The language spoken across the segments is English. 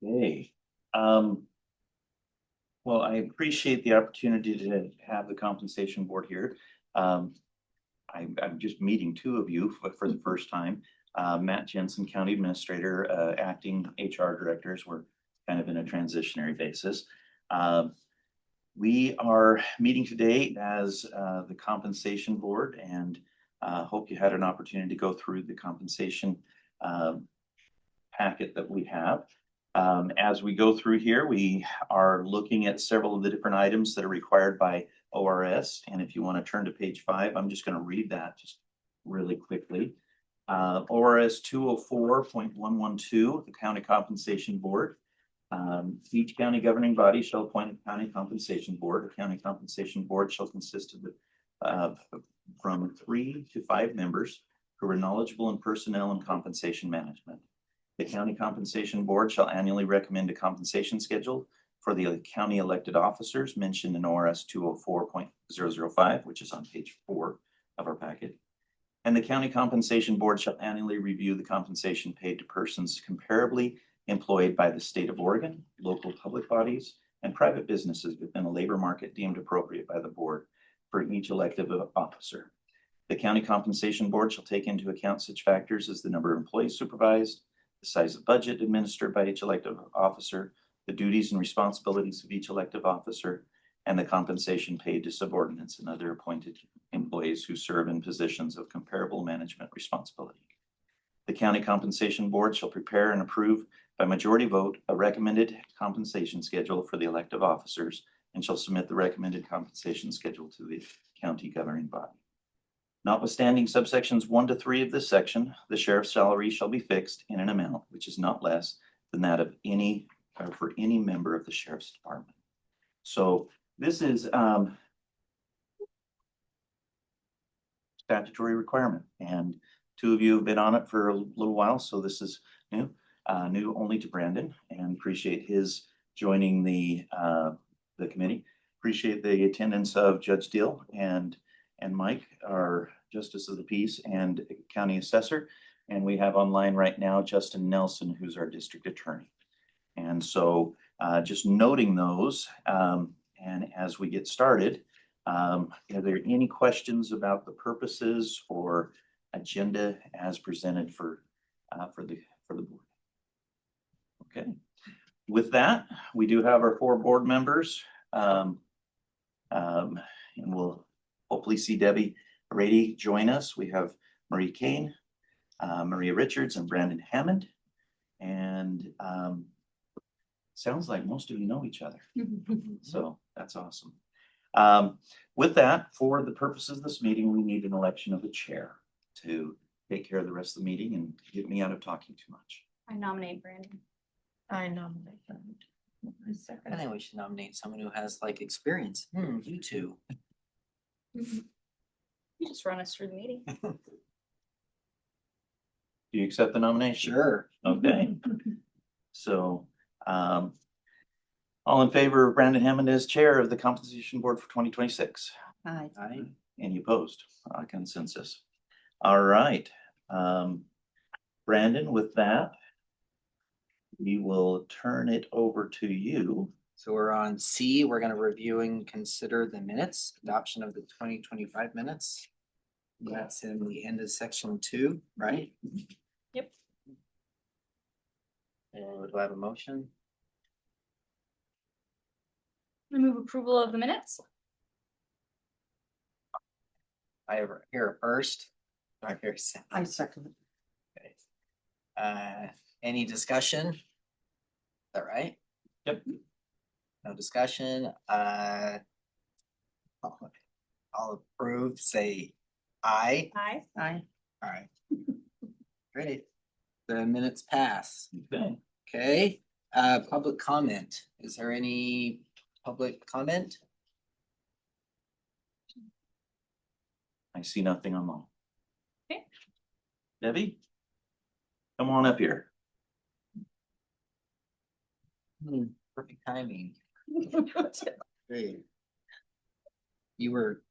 Okay. Well, I appreciate the opportunity to have the compensation board here. Um, I'm just meeting two of you for the first time. Matt Jensen, County Administrator, acting HR Directors. We're kind of in a transitionary basis. We are meeting today as the compensation board and hope you had an opportunity to go through the compensation packet that we have. As we go through here, we are looking at several of the different items that are required by ORS. And if you want to turn to page 5, I'm just going to read that just really quickly. ORS 204.112, the County Compensation Board. Each county governing body shall appoint a county compensation board. A county compensation board shall consist of from 3 to 5 members who are knowledgeable in personnel and compensation management. The county compensation board shall annually recommend a compensation schedule for the county elected officers mentioned in ORS 204.005, which is on page 4 of our packet. And the county compensation board shall annually review the compensation paid to persons comparably employed by the state of Oregon, local public bodies, and private businesses within a labor market deemed appropriate by the board for each elective officer. The county compensation board shall take into account such factors as the number of employees supervised, the size of budget administered by each elective officer, the duties and responsibilities of each elective officer, and the compensation paid to subordinates and other appointed employees who serve in positions of comparable management responsibility. The county compensation board shall prepare and approve by majority vote a recommended compensation schedule for the elective officers and shall submit the recommended compensation schedule to the county governing body. Notwithstanding subsections 1 to 3 of this section, the sheriff's salary shall be fixed in an amount which is not less than that of any or for any member of the sheriff's department. So this is statutory requirement, and two of you have been on it for a little while, so this is new only to Brandon, and appreciate his joining the committee. Appreciate the attendance of Judge Deal and Mike, our Justice of the Peace and County Assessor. And we have online right now Justin Nelson, who's our District Attorney. And so just noting those, and as we get started, are there any questions about the purposes or agenda as presented for the board? Okay. With that, we do have our 4 board members, and we'll hopefully see Debbie Rady join us. We have Marie Kane, Maria Richards, and Brandon Hammond. And sounds like most of you know each other. So that's awesome. With that, for the purposes of this meeting, we need an election of a chair to take care of the rest of the meeting and get me out of talking too much. I nominate Brandon. I nominate Brandon. I think we should nominate someone who has like experience. You two. You just run us through the meeting. Do you accept the nomination? Sure. Okay. So, all in favor of Brandon Hammond as chair of the compensation board for 2026? Aye. Aye. Any opposed? Consensus. All right. Brandon, with that, we will turn it over to you. So we're on C. We're going to review and consider the minutes, adoption of the 2025 minutes. That's in the end of section 2, right? Yep. And do I have a motion? I move approval of the minutes. I hear a first. Do I hear a second? I second. Okay. Any discussion? Is that right? Yep. No discussion. All approved, say aye. Aye. Aye. All right. Great. The minutes pass. Okay. Okay. Public comment. Is there any public comment? I see nothing online. Okay. Debbie, come on up here. Perfect timing. Great. You were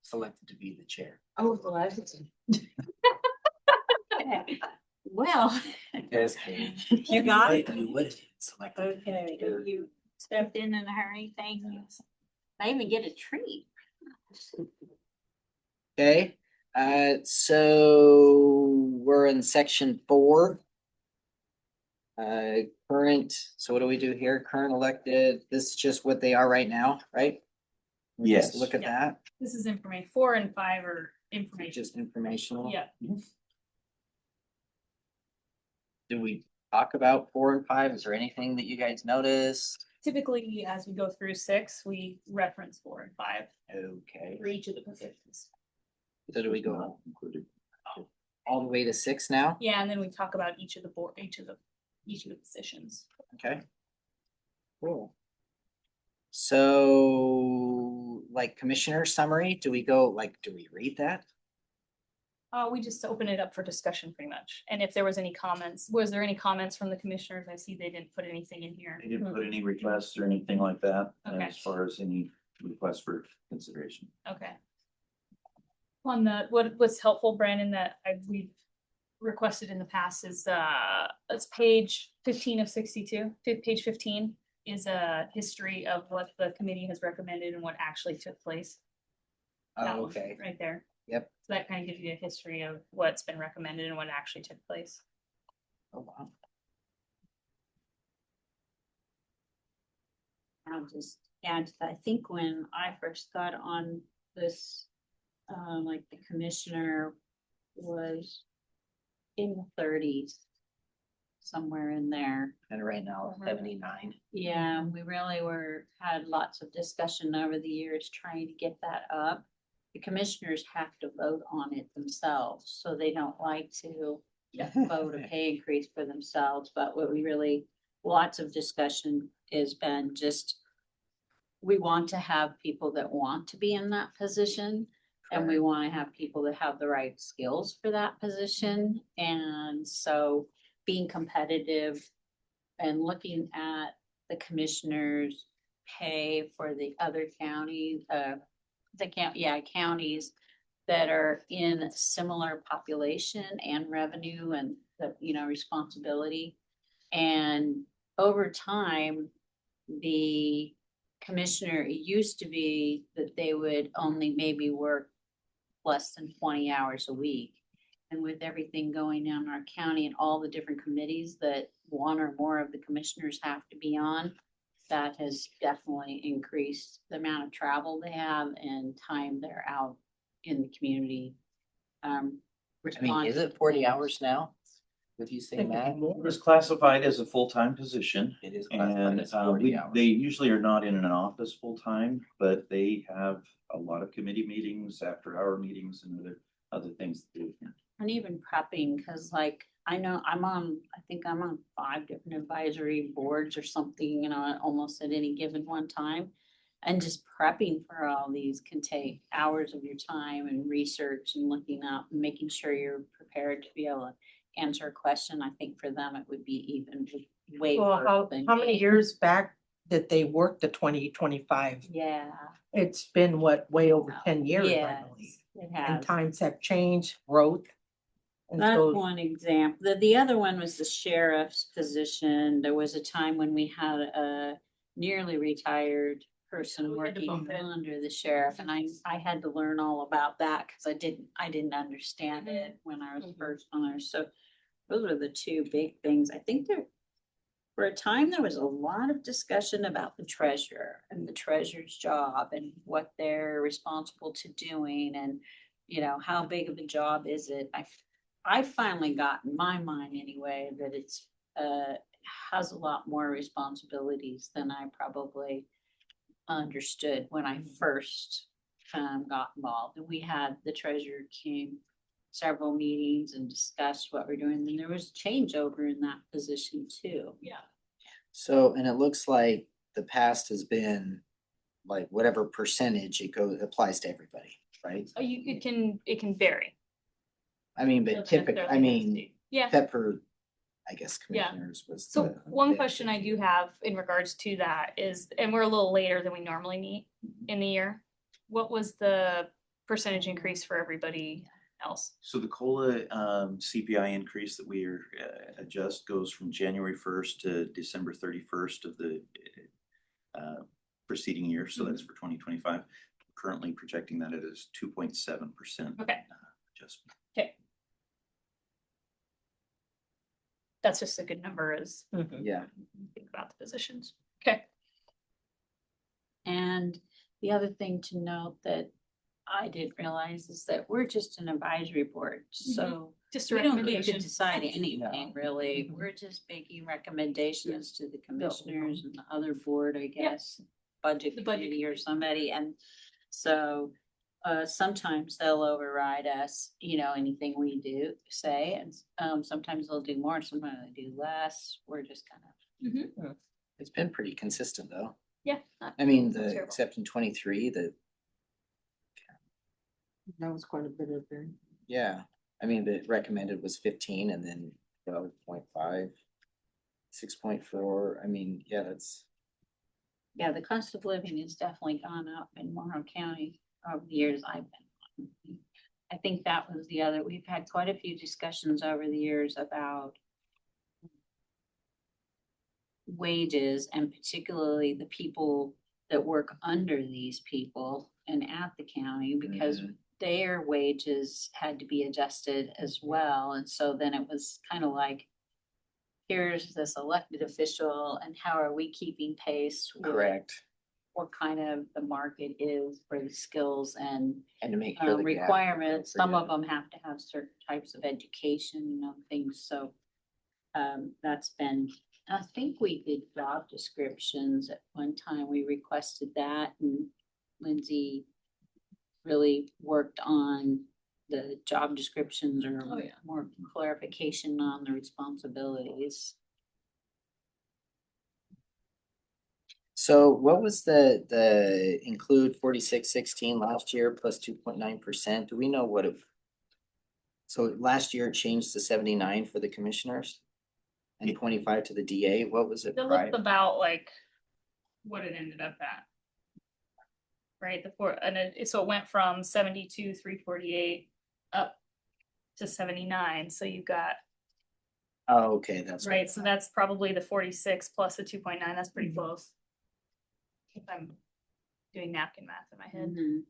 selected to be the chair. Oh, glad. Well. Yes. You got it? You would select. Okay, you stepped in a hurry, thank you. I even get a treat. Okay, so we're in section 4. Current, so what do we do here? Current elected, this is just what they are right now, right? We just Yes. Look at Yeah. that, This is information, 4 and 5 are information. just informational. Yeah, Do we talk about 4 and 5? Is there anything that you guys noticed? typically, as we go through 6, we reference 4 and 5 Okay, for each of the positions. so do we go all the way to 6 now? Yeah, and then we talk about each of the positions. Okay. Cool. So, like commissioner summary, do we read that? We just open it up for discussion pretty much. And if there was any comments, was there any comments from the commissioners? I see they didn't put anything in here. They didn't put any requests or anything like that Okay. as far as any requests for consideration. Okay. On the, what's helpful, Brandon, that we've requested in the past is, it's page 15 of 62. Page 15 is a history of what the committee has recommended and what actually took place. That one Okay, right there. yep. So that kind of gives you a history of what's been recommended and what actually took place. Oh, wow. I'll just add to that. I think when I first got on this, like the commissioner was in the 30s, somewhere in there. And right now, 79. Yeah, we really had lots of discussion over the years trying to get that up. The commissioners have to vote on it themselves, so they don't like to vote a pay increase for themselves, but what we really, lots of discussion has been just, we want to have people that want to be in that position, and we want to have people that have the right skills for that position, and so being competitive and looking at the commissioners' pay for the other counties, counties that are in similar population and revenue and responsibility. And over time, the commissioner, it used to be that they would only maybe work less than 20 hours a week. And with everything going on in our county and all the different committees that one or more of the commissioners have to be on, that has definitely increased the amount of travel they have and time they're out in the community. Is it 40 hours now? Would you say that? It was classified as a full-time position. It is classified And as 40 hours. they usually are not in an office full-time, but they have a lot of committee meetings, after-hour meetings and other things to do. And even prepping, cause like, I know I think I'm on 5 different advisory boards or something, almost at any given one time. And just prepping for all these can take hours of your time and research and looking up and making sure you're prepared to be able to answer a question. I think for them, it would be even way. Well, worse than how many me. years back did they work the 2025? Yeah. It's been way over 10 years, I Yes, believe. it And has. times have changed, growth. And That's so, one example. The other one was the sheriff's position. There was a time when we had a nearly retired person We had to working bump it. under the sheriff, and I had to learn all about that because I didn't understand it when I was first on there. So those were the two big things. I think for a time there was a lot of discussion about the treasurer and the treasurer's job and what they're responsible to doing, and how big of a job is it. I finally got in my mind anyway that it's has a lot more responsibilities than I probably understood when I first got involved. And we had the treasurer came several meetings and discussed what we're doing. And there was changeover in that position too. Yeah. So, and it looks like the past has been like whatever percentage applies to everybody, right? Oh, it can vary. I mean, but Doesn't necessarily Yeah. except for, I guess, Yeah. commissioners was. So the one big question I thing. do have in regards to that is, and we're a little later than we normally meet in the year. What was the percentage increase for everybody else? So the COLA CPI increase that we are adjust goes from January 1st to December 31st of the preceding year, so that's for 2025. Currently projecting that it is 2.7%. Okay. Adjustment. That's just a good number as Mhm. Yeah. we think about the positions. Okay. And the other thing to note that I didn't realize is that we're just an advisory board, so Just a we don't get to recommendation. decide anything really. We're just making recommendations to the commissioners and the other board, I guess. Budget The budget committee or committee. somebody, and so sometimes they'll override us, anything we say, and sometimes they'll do more, sometimes they do less. We're just kind of, It's been pretty consistent though. Yeah. not- I mean, not terrible. except in 23, That was quite a bit of there. yeah, I mean, the recommended was 15 and then 12.5, 6.4. I mean, yeah, that's, yeah, the cost of living has definitely gone up in Morrow County over the years I've been on. I think that was the other, we've had quite a few discussions over the years about wages and particularly the people that work under these people and at the county, because their wages had to be adjusted as well. And so then it was kind of like, here's this elected official and how are we keeping pace with correct. what kind of the market is for the skills and And to make sure the gap requirements. Some of appropriate. them have to have certain types of education, things, so that's been, I think we did job descriptions at one time. We requested that and Lindsay really worked on the job descriptions or Oh, yeah. more clarification on the responsibilities. So what was the include 4616 last year plus 2.9%? Do we know what it? So last year it changed to 79 for the commissioners and 25 to the DA. What was it That prior? looked about like what it ended up at. Right, so it went from 72,348 up to 79, so you got, Oh, okay, that's right, so that's probably the 46 plus the 2.9, that's pretty close. If I'm doing napkin math in my head. Mhm.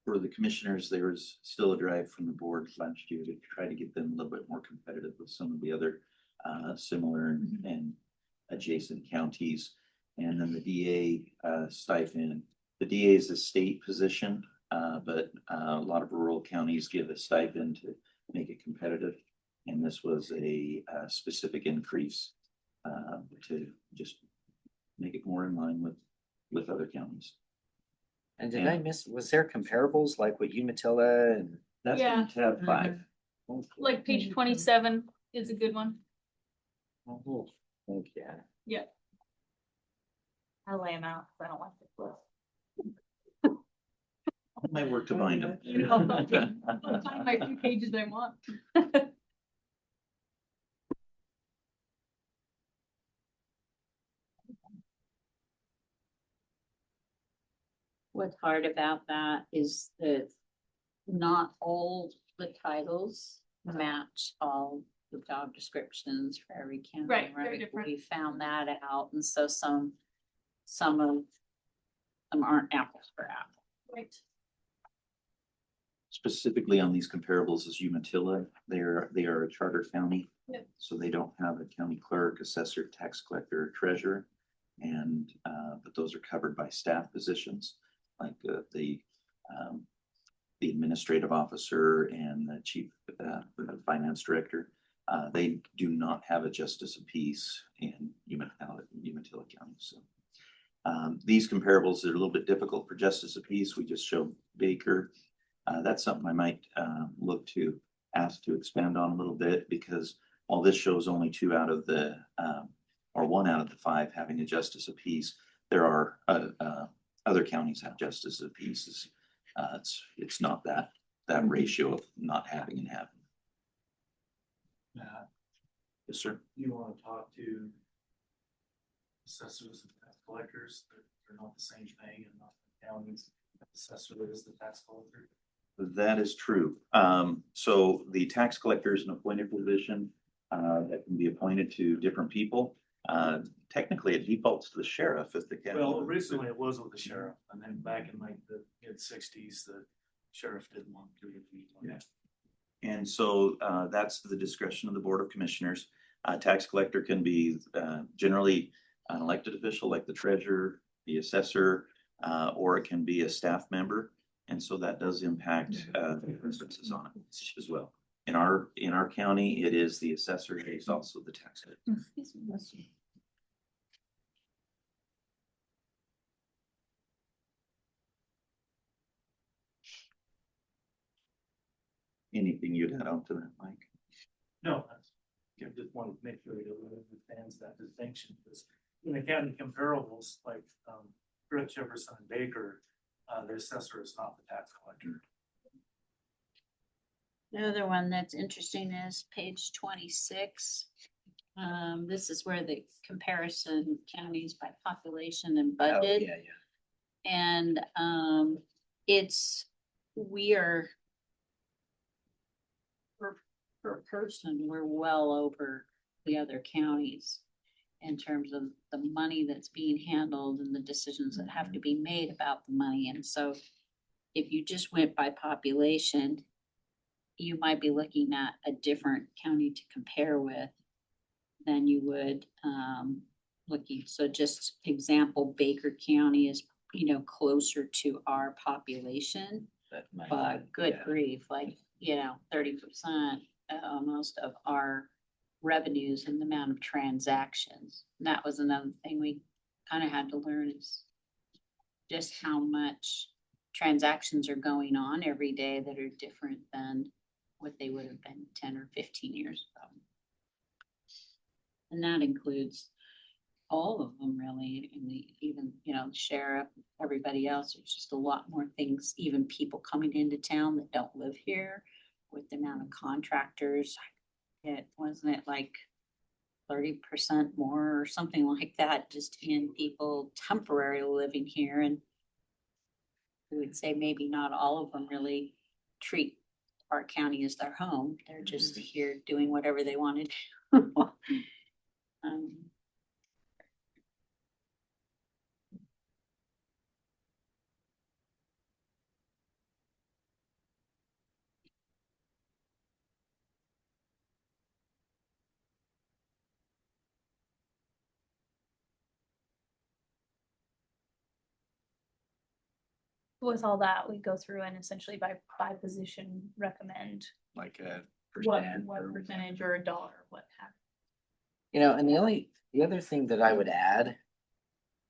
For the commissioners, there was still a drive from the board last year to try to get them a little bit more competitive with some of the other similar and adjacent counties. And then the DA stipend. The DA is a state position, but a lot of rural counties give a stipend to make it competitive. And this was a specific increase to just make it more in line with other counties. And did I miss, was there comparables like with Umatilla and? That's Yeah. in tab 5. Like page 27 is a good one. Oh, yeah. I lay them out, 'cause I don't like to flip. My work to bind them. I'll find my few pages I want. What's hard about that is that not all the titles match all the job descriptions for every county, Right, they're right? different. We found that out, and so some of them aren't apples for apples. Right. Specifically on these comparables is Umatilla. They are a charter county. Yep. So they don't have a county clerk, assessor, tax collector, or treasurer. And but those are covered by staff positions like the administrative officer and the chief finance director. They do not have a justice of peace in Umatilla County. So these comparables are a little bit difficult for justice of peace. We just show Baker. That's something I might look to ask to expand on a little bit, because while this shows only 2 out of the or 1 out of the 5 having a justice of peace, there are other counties have justice of peace. It's not that ratio of not having and having. Matt, Yes, sir. you wanna talk to assessors and tax collectors, they're not the same thing, and not the county's assessor is the tax collector. That is true. So the tax collector is an appointed position that can be appointed to different people. Technically, it defaults to the sheriff if the county. Well, originally it was with the sheriff, and then back in like the mid-60s, the sheriff didn't want to. Yeah. And so that's the discretion of the Board of Commissioners. Tax collector can be generally an elected official like the treasurer, the assessor, or it can be a staff member. And so that does impact the differences on it as well. In our county, it is the assessor, it's also the tax collector. Anything you'd add on to that, Mike? No, I just wanted to make sure you understands that distinction, because in the county comparables, like, Britt, Jefferson, and Baker, the assessor is not the tax collector. The other one that's interesting is page 26. This is where the comparison counties by population and Oh, budget. yeah, yeah. And we are per person, we're well over the other counties in terms of the money that's being handled and the decisions that have to be made about the money. And so if you just went by population, you might be looking at a different county to compare with than you would looking. So just example, Baker County is, closer to our population, That might- but good yeah. grief, like, 30% almost of our revenues and the amount of transactions. And that was another thing we kind of had to learn, is just how much transactions are going on every day that are different than what they would have been 10 or 15 years ago. And that includes all of them really, and even, sheriff, everybody else. There's just a lot more things, even people coming into town that don't live here, with the amount of contractors. Wasn't it like 30% more or something like that, just in people temporarily living here? And we would say maybe not all of them really treat our county as their home. They're just here doing whatever they want to do. With all that, we go through and essentially by position recommend Like a what percent. or percentage or a dollar, what have. And the other thing that I would add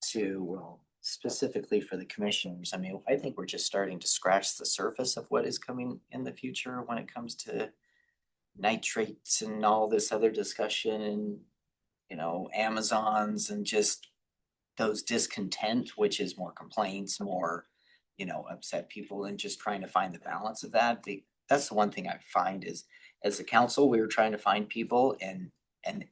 to, well, specifically for the commissioners, I mean, I think we're just starting to scratch the surface of what is coming in the future when it comes to nitrates and all this other discussion and, Amazons and just those discontent, which is more complaints, more, upset people, and just trying to find the balance of that. That's the one thing I find is, as a council, we were trying to find people and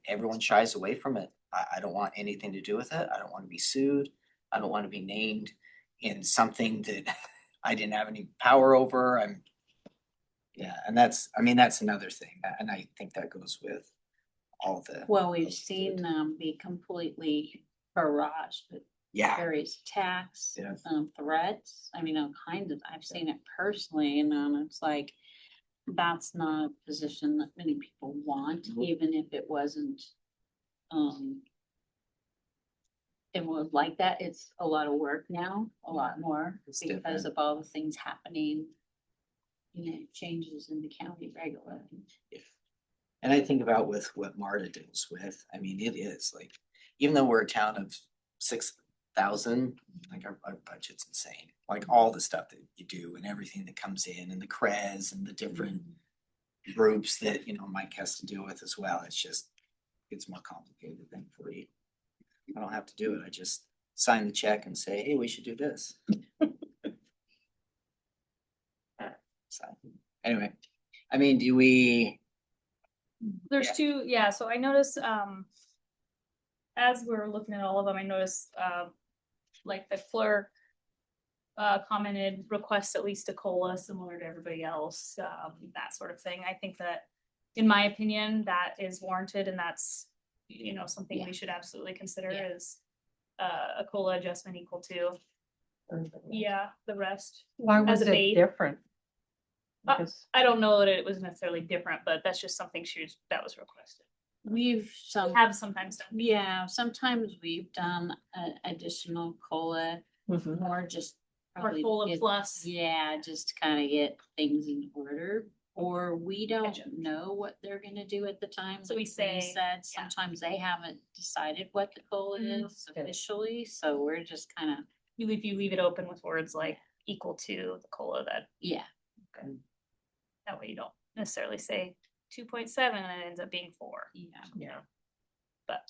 everyone shies away from it. I don't want anything to do with it. I don't want to be sued. I don't want to be named in something that I didn't have any power over. And that's another thing. And I think that goes with all the. Well, we've seen them be completely barraged with Yeah, various attacks, Yeah. threats. I mean, all kinds of, I've seen it personally, and it's like, that's not a position that many people want, Nope. even if it wasn't, it was like that. It's a lot of work now, a lot more, It's because different. of all the things happening, changes in the county regularly. and I think about with what MARTA deals with, I mean, it is like, even though we're a town of 6,000, like our budget's insane. Like all the stuff that you do and everything that comes in and the CREZ and the different groups that, Mike has to deal with as well. It's more complicated than for you. I don't have to do it. I just sign the check and say, hey, we should do this. So, anyway, I mean, do we? There's Yeah. two, so I noticed, as we're looking at all of them, I noticed, like the clerk commented request at least a COLA similar to everybody else, that sort of thing. I think that, in my opinion, that is warranted and that's, something Yeah. we should absolutely consider Yeah. is a COLA adjustment equal to, the rest. Why As was a it base. different? Uh, Because I don't know that it was necessarily different, but that's just something that was requested. We've Have sometimes done. yeah, sometimes we've done additional COLA, Mhm. more just. Or probably COLA get- plus. Yeah, just to kind of get things in order, or we don't Gotcha. know what they're gonna do at the time. So we like say- said, yeah. sometimes they haven't decided what the COLA Mhm. is officially, so we're just kind of, If you leave it open with words like equal to the COLA, yeah. that way you don't necessarily say 2.7 and it ends up being 4. Yeah. Yeah. But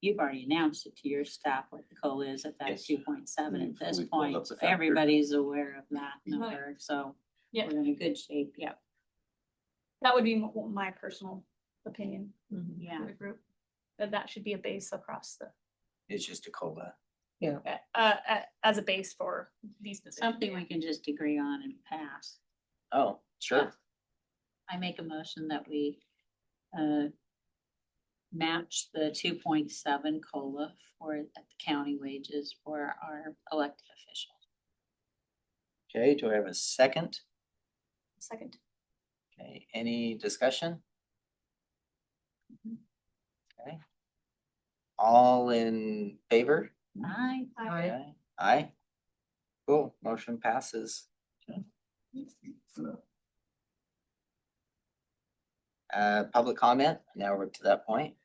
You've already announced it to your staff what the COLA is at that Yes. 2.7 at We've- this we've pulled up point, the so factor. everybody's aware of that Right. number, so Yeah. we're in a good shape, yeah. that would be my personal opinion Mhm. for Yeah, the group. That should be a base across the, It's just a COLA. as a base for these positions. something we can just agree on and pass. Oh, sure. I make a motion that we match the 2.7 COLA at the county wages for our elected officials. Okay, do I have a second? Second. Okay, any discussion? Okay. All in favor? Aye. Aye. Aye. Cool, motion passes. Public comment, now we're to that point.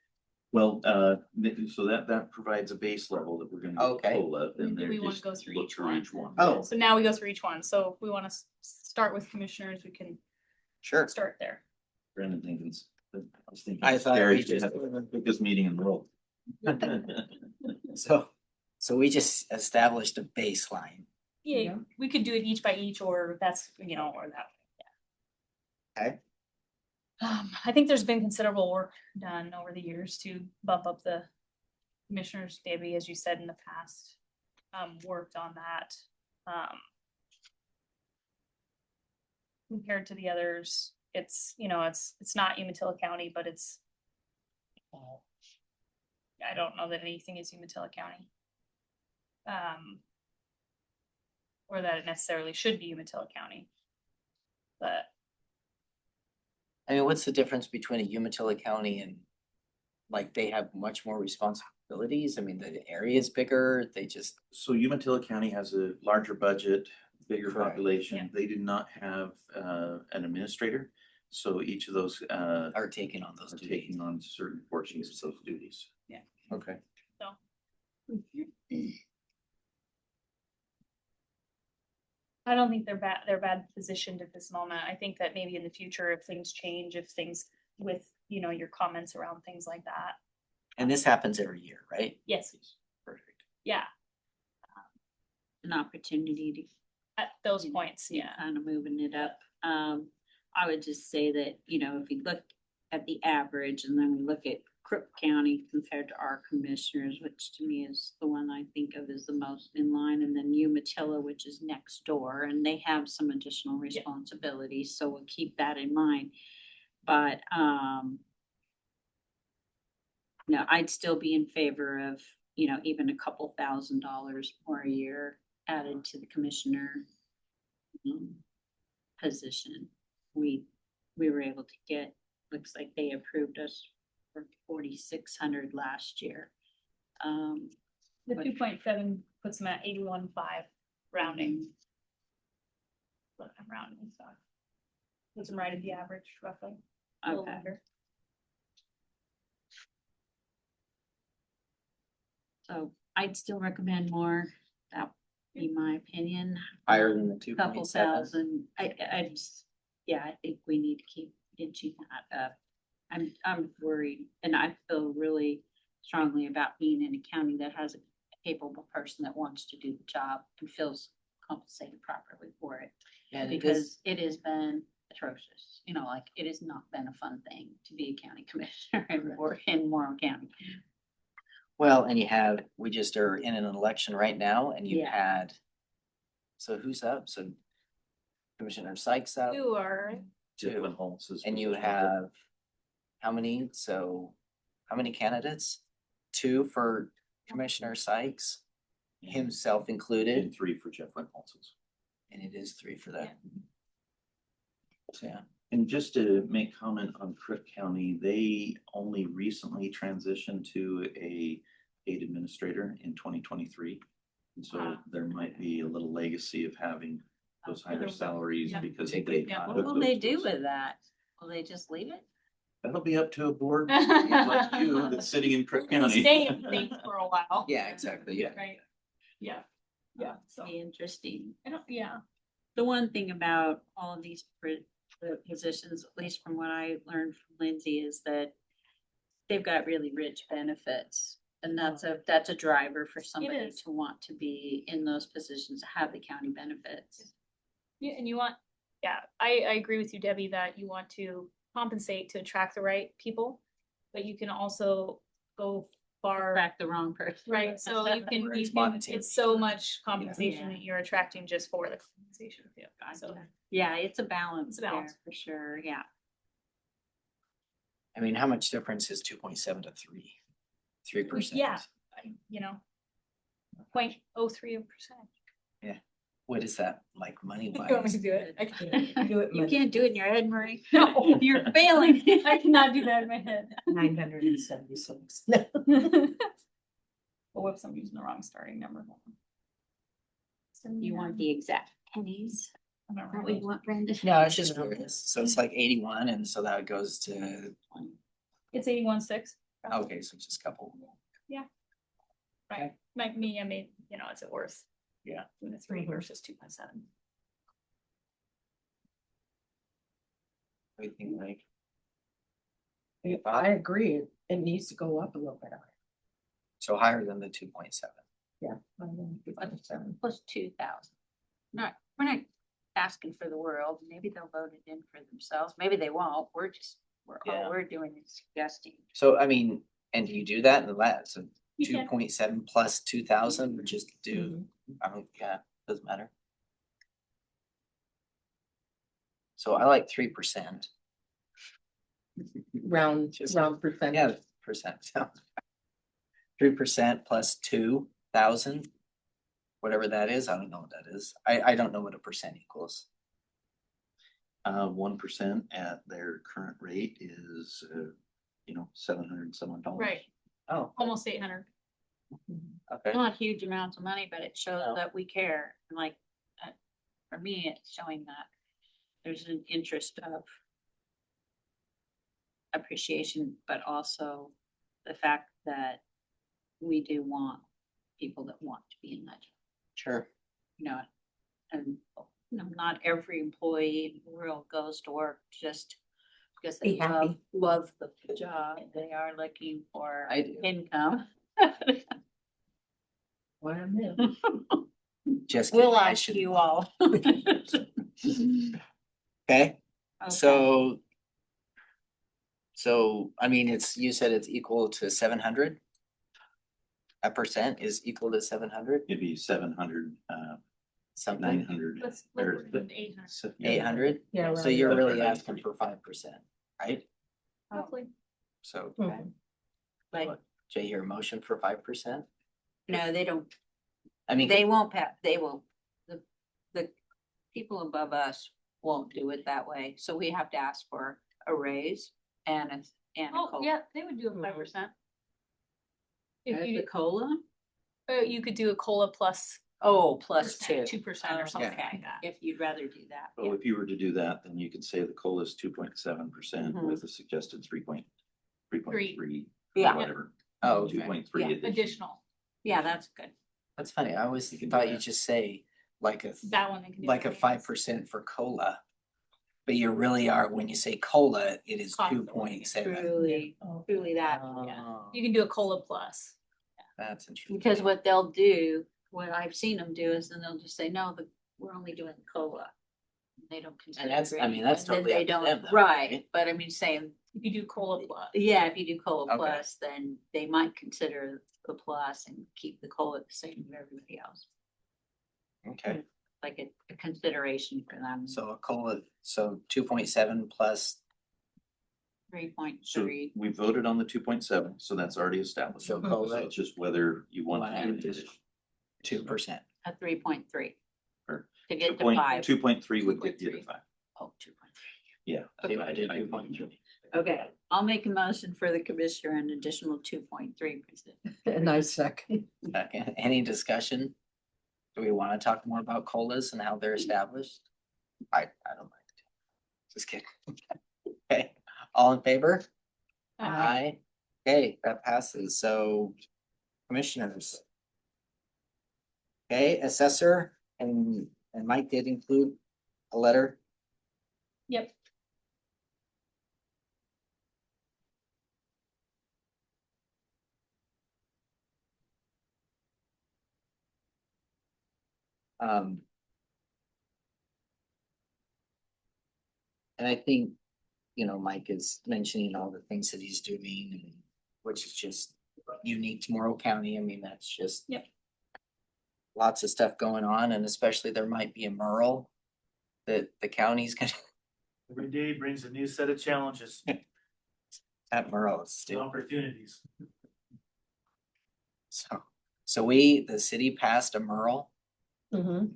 Well, so that provides a base level that we're gonna Okay. pull up and Do then we wanna just go through look each through one? each one. Oh. So now we go through each one. So if we want to start with commissioners, we can Sure. start there. Brandon Jenkins. I was thinking. I thought Gary we should just- have the biggest meeting in the world. So we just established a baseline. Yeah, Yeah. we could do it each by each, or that's, or that. Okay. I think there's been considerable work done over the years to bump up the commissioners, Debbie, as you said in the past, worked on that. Compared to the others, it's, it's not Umatilla County, but it's. I don't know that anything is Umatilla County. Or that it necessarily should be Umatilla County. But I mean, what's the difference between a Umatilla County and like they have much more responsibilities? I mean, the area is bigger, they just, So Umatilla County has a larger budget, bigger Correct. population. Yeah. They did not have an administrator. So each of those are taking on those are duties. taking on certain portions of those duties. Okay. I don't think they're bad positioned at this moment. I think that maybe in the future, if things change, if things with, your comments around things like that. And this happens every year, right? Yes, Perfect. yeah, An opportunity at those to points, yeah. kind of moving it up. I would just say that, if you look at the average and then we look at Crook County compared to our commissioners, which to me is the one I think of as the most in line, and then Umatilla, which is next door, and they have some additional responsibilities, so we'll keep that in mind. But, no, I'd still be in favor of, even a couple $1,000s more a year added to the commissioner position. We were able to get, looks like they approved us for 4,600 last year. The 2.7 puts them at 81.5 rounding. But I'm rounding, so. Puts them right at the average roughly. A little Okay. under. So I'd still recommend more. That would be my opinion. Higher than the Couple 2.7. thousand. I just, I think we need to keep inching that up. I'm worried, and I feel really strongly about being in a county that has a capable person that wants to do the job and feels compensated properly for it. And it is, Because it has been atrocious, it has not been a fun thing to be a county commissioner in Morrow County. Well, and we just are in an election right now and you Yeah. had, so who's up? So Commissioner Sykes up, You are, Different Holmes' and you position. have how many? So how many candidates? Two for Commissioner Sykes, himself included, And 3 for Jeff Holmes'. and it is three for that. So, yeah. And just to make comment on Crook County, they only recently transitioned to a paid administrator in 2023. And so Wow. there might be a little legacy of having those higher Yeah. salaries Yeah. because Take they. it. Yeah. What took will they those do to us. with that? Will they just leave it? That'll be up to a board like you that's sitting in Crook County. stay in things for a while. Yeah, exactly, yeah. Right, yeah, yeah, so, Be interesting. I don't, yeah, The one thing about all of these the positions, at least from what I learned from Lindsay, is that they've got really rich benefits. And that's a driver for somebody is. to want to be in those positions, have the county benefits. yeah, and you want, yeah, I agree with you, Debbie, that you want to compensate to attract the right people. But you can also go far, Back the wrong person. right, so you can, Where it's monetary. it's so much compensation Yeah. that you're attracting just for the compensation, yeah, so. Gotcha. Yeah, it's a balance It's a there balance. for sure, yeah. I mean, how much difference is 2.7 to 3? 3%. Yeah. You know, 0.03%. What is that, like money You want me wise? to do it? I can't. Do it You can't do it in your head, Marie. No. You're failing. I cannot do that in my head. 976. Oh, whoops, I'm using the wrong starting number. You want the exact pennies? I don't What remember. we want, Brandon? No, it's just curious. So it's like 81 and so that goes to, It's 81.6. okay, so just a couple. Right, like me, I mean, you know, is it worth? Yeah. Doing a 3 versus 2.7. What do you think, Mike? I agree, it needs to go up a little bit. So higher than the 2.7. Yeah. Plus 2,000. Not, we're not asking for the world. Maybe they'll vote it in for themselves. Maybe they won't. Yeah. All we're doing is suggesting. So I mean, and do you do that in the last, so You can. 2.7 plus 2,000, which is do, I don't, yeah, doesn't matter. So I like 3%. Round percentage. Yeah, percent. 3% plus 2,000. Whatever that is, I don't know what that is. I don't know what a percent equals. 1% at their current rate is, $700 and some odd dollars. Right, Oh, almost 800. okay. Not huge amounts of money, but it shows No. that we care. And like, for me, it's showing that there's an interest of appreciation, but also the fact that we do want people that want to be in that job, Sure. you know, and not every employee in the world goes to work just because they Be happy. love the job. They are looking for I do. income. What a minute. Just kidding. We'll I ask should- you all. Okay, Okay. so, I mean, you said it's equal to 700? A percent is equal to 700, It'd be 700, something, 900. Let's or- put 800. 800? Yeah. So around you're there. really asking for 5%, right? Hopefully. So, Mhm. Like, do you hear a motion for 5%? no, they don't, I mean, they won't they won't, the people above us won't do it that way, so we have to ask for a raise and a Oh, COLA. yeah, they would do a 5%. If The you, COLA? you could do a COLA plus Oh, plus 2%. 2% or something Okay, like that. if you'd rather do that. Well, if you were to do that, then you could say the COLA is 2.7% Mhm. with a suggested 3.3 Yeah. or whatever. oh, okay. 2.3 Yeah. Additional, Yeah, that's good. That's funny. I always You can do thought you that. just say like that one. they can do like a everything else. 5% for COLA. But you really are, when you say COLA, it is Cost of living, 2.7. Truly, Oh. truly that, Oh, You can do a COLA plus. that's interesting. because what they'll do, what I've seen them do is then they'll just say, no, we're only doing COLA. they don't consider. that's- I it, mean, that's and then totally they up to don't- them though, Right, right? but I mean, saying, If you do COLA plus. yeah, if you do COLA Okay. plus, then they might consider the plus and keep the COLA the same as everybody else. Okay, Like a consideration for them, so a COLA, so 2.7 plus, 3.3. So we voted on the 2.7, so that's already established. So So COLA- it's just whether you want Wanna to add do an addition. 2%. A 3.3 Or to get to 5. 2.3 would get you to 2.3. 5. Oh, 2.3. Yeah. I did 2.3. Okay, I'll make a motion for the commissioner an additional 2.3%. And I second. Second, any discussion? Do we want to talk more about COLAs and how they're established? I don't mind. Just kidding. Okay, all in favor? Aye. Okay, that passes, so commissioners. Okay, assessor and Mike did include a letter. Yep. Um. And I think, Mike is mentioning all the things that he's doing, and which is just unique to Morrow County. I mean, that's just. Yep. Lots of stuff going on, and especially there might be a Morrow that the county's gonna, Every day brings a new set of challenges, at Morrow and still. opportunities. So the city passed a Morrow Mhm.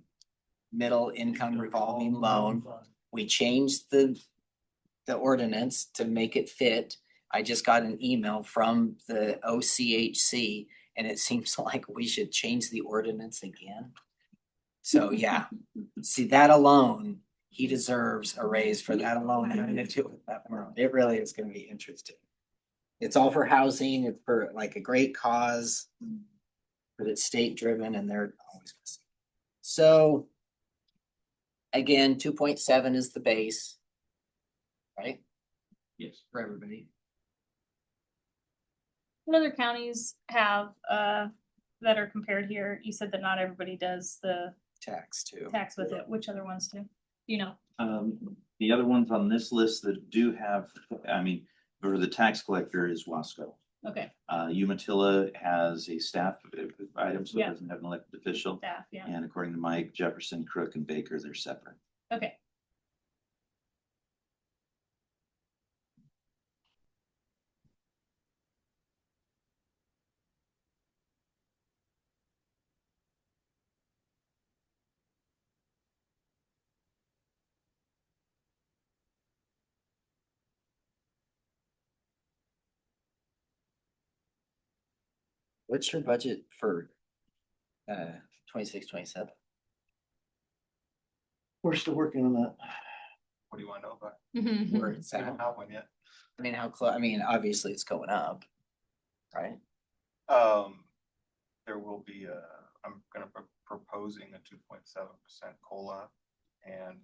middle income revolving loan. We changed the ordinance to make it fit. I just got an email from the OCHC and it seems like we should change the ordinance again. So yeah, see that alone, he deserves a raise for that alone, having to do with that Morrow. It really is gonna be interesting. It's all for housing, it's for like a great cause, but it's state driven and they're always missing. So again, 2.7 is the base. Right, Yes. for everybody. What other counties have, that are compared here? You said that not everybody does the Tax too. tax with it. Which other ones do? You know, The other ones on this list that do have, I mean, for the tax collector is Wasco. okay, Umatilla has a staff item, so it Yeah. doesn't have an elected official. staff, yeah, And according to Mike, Jefferson, Crook, and Baker, they're separate. okay. What's your budget for 26, 27? We're still working on that. What do you wanna know about? Where it's I at? don't have one yet. I mean, how close, I mean, obviously it's going up. Right? There will be I'm gonna proposing a 2.7% COLA, and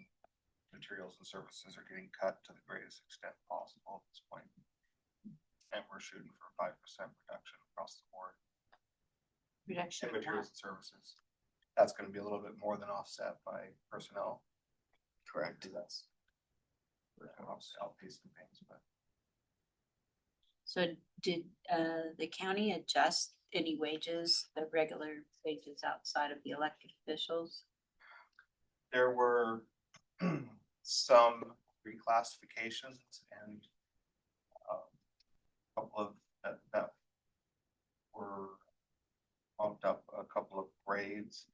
materials and services are getting cut to the greatest extent possible at this point. And we're shooting for a 5% reduction across the board Reduction. in materials and services. That's gonna be a little bit more than offset by personnel. Correct. That's. We're gonna obviously outpace the things, but. So did the county adjust any wages, the regular wages outside of the elected officials? There were some reclassifications and a couple of that were bumped up a couple of grades,